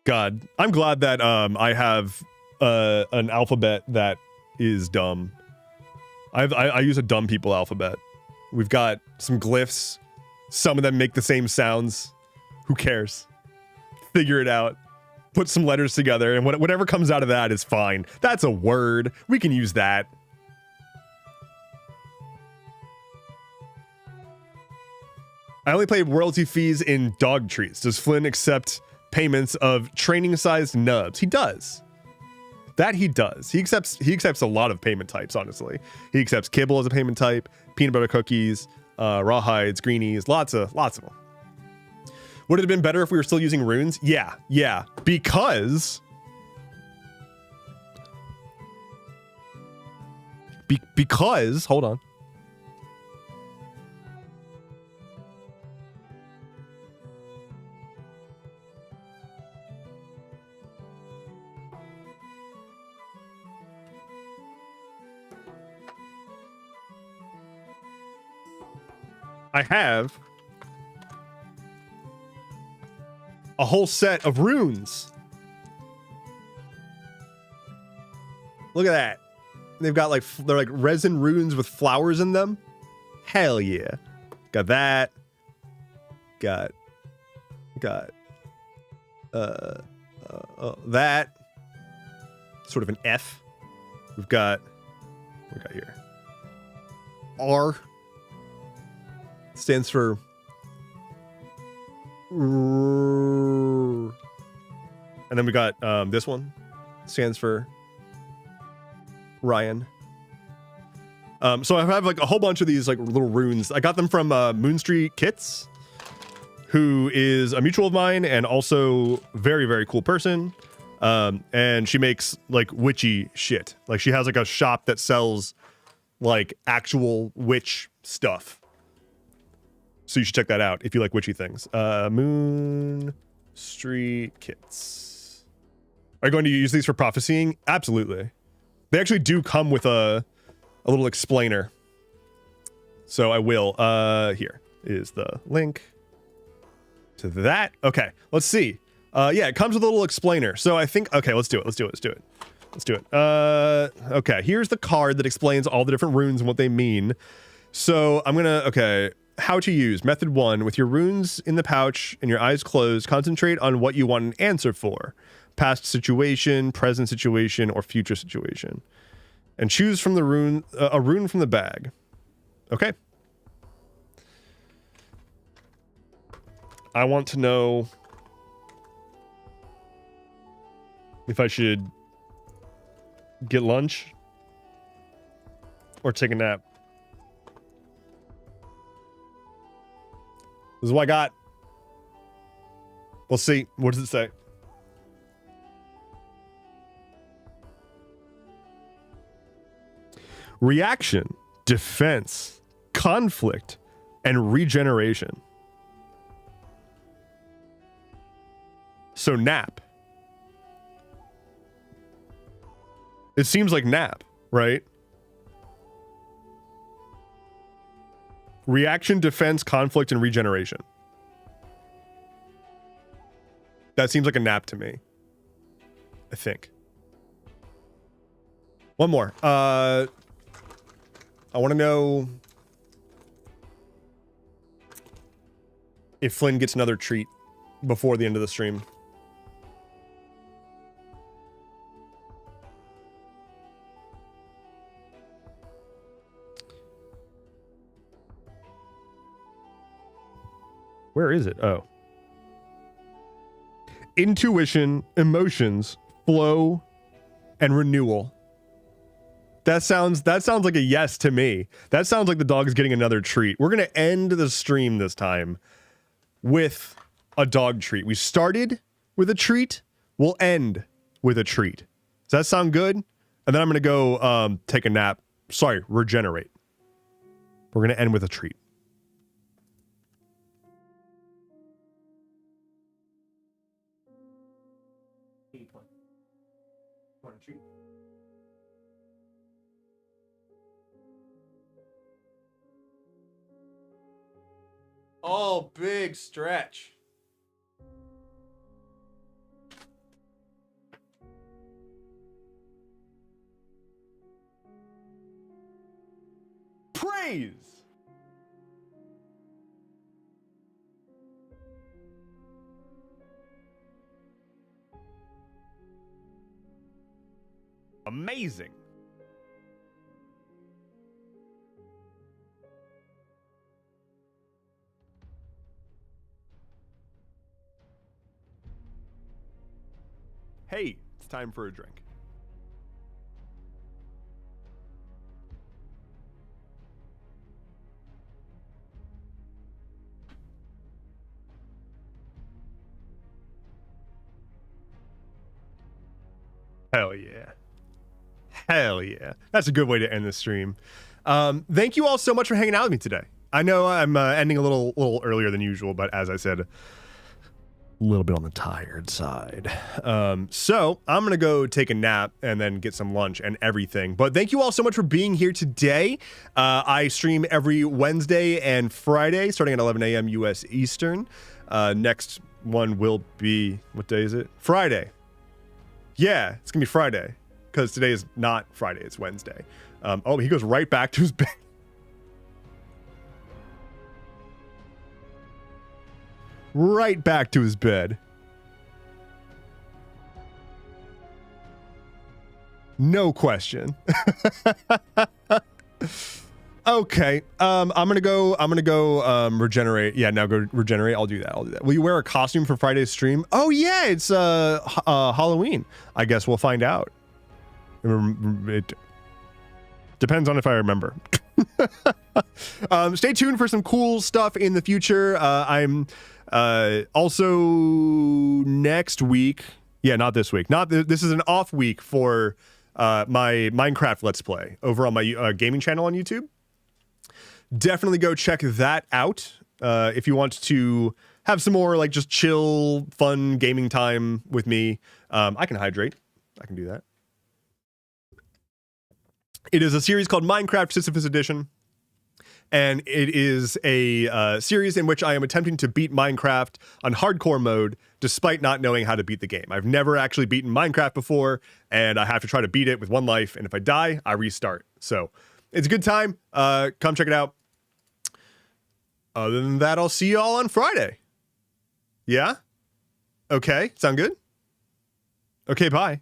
God, I'm glad that I have an alphabet that is dumb. I use a dumb people alphabet. We've got some glyphs. Some of them make the same sounds. Who cares? Figure it out. Put some letters together, and whatever comes out of that is fine. That's a word. We can use that. I only pay royalty fees in dog treats. Does Flynn accept payments of training-sized nubs? He does. That he does. He accepts a lot of payment types, honestly. He accepts kibble as a payment type, peanut butter cookies, rawhides, greenies, lots of them. Would it have been better if we were still using runes? Yeah, because hold on. I have a whole set of runes. Look at that. They've got like, they're like resin runes with flowers in them. Hell yeah. Got that. Got that. Sort of an F. We've got, what we got here? R. Stands for and then we got this one stands for Ryan. So I have like a whole bunch of these like little runes. I got them from Moon Street Kits, who is a mutual of mine and also very, very cool person. And she makes like witchy shit. Like she has like a shop that sells like actual witch stuff. So you should check that out if you like witchy things. Moon Street Kits. Are you going to use these for prophesying? Absolutely. They actually do come with a little explainer. So I will. Here is the link to that. Okay, let's see. Yeah, it comes with a little explainer. So I think, okay, let's do it. Okay, here's the card that explains all the different runes and what they mean. So I'm gonna, okay, how to use. Method 1, with your runes in the pouch and your eyes closed, concentrate on what you want an answer for. Past situation, present situation, or future situation. And choose from the rune, a rune from the bag. Okay. I want to know if I should get lunch or take a nap. This is what I got. We'll see. What does it say? Reaction, defense, conflict, and regeneration. So nap. It seems like nap, right? Reaction, defense, conflict, and regeneration. That seems like a nap to me. I think. One more. I want to know if Flynn gets another treat before the end of the stream. Where is it? Oh. Intuition, emotions, flow, and renewal. That sounds like a yes to me. That sounds like the dog is getting another treat. We're going to end the stream this time with a dog treat. We started with a treat. We'll end with a treat. Does that sound good? And then I'm going to go take a nap. Sorry, regenerate. We're going to end with a treat. Oh, big stretch. Praise. Amazing. Hey, it's time for a drink. Hell yeah. Hell yeah. That's a good way to end the stream. Thank you all so much for hanging out with me today. I know I'm ending a little earlier than usual, but as I said, A little bit on the tired side. So I'm going to go take a nap and then get some lunch and everything. But thank you all so much for being here today. I stream every Wednesday and Friday starting at 11 a.m. U.S. Eastern. Next one will be, what day is it? Friday. Yeah, it's going to be Friday because today is not Friday. It's Wednesday. Oh, he goes right back to his bed. Right back to his bed. No question. Okay. I'm gonna go regenerate. Yeah, now go regenerate. I'll do that. Will you wear a costume for Friday's stream? Oh yeah, it's Halloween. I guess we'll find out. It depends on if I remember. Stay tuned for some cool stuff in the future. I'm also next week. Yeah, not this week. This is an off week for my Minecraft Let's Play over on my gaming channel on YouTube. Definitely go check that out if you want to have some more like just chill, fun gaming time with me. I can hydrate. I can do that. It is a series called Minecraft Sisyphus Edition. And it is a series in which I am attempting to beat Minecraft on hardcore mode, despite not knowing how to beat the game. I've never actually beaten Minecraft before, and I have to try to beat it with one life. And if I die, I restart. So it's a good time. Come check it out. Other than that, I'll see you all on Friday. Yeah? Okay. Sound good? Okay, bye.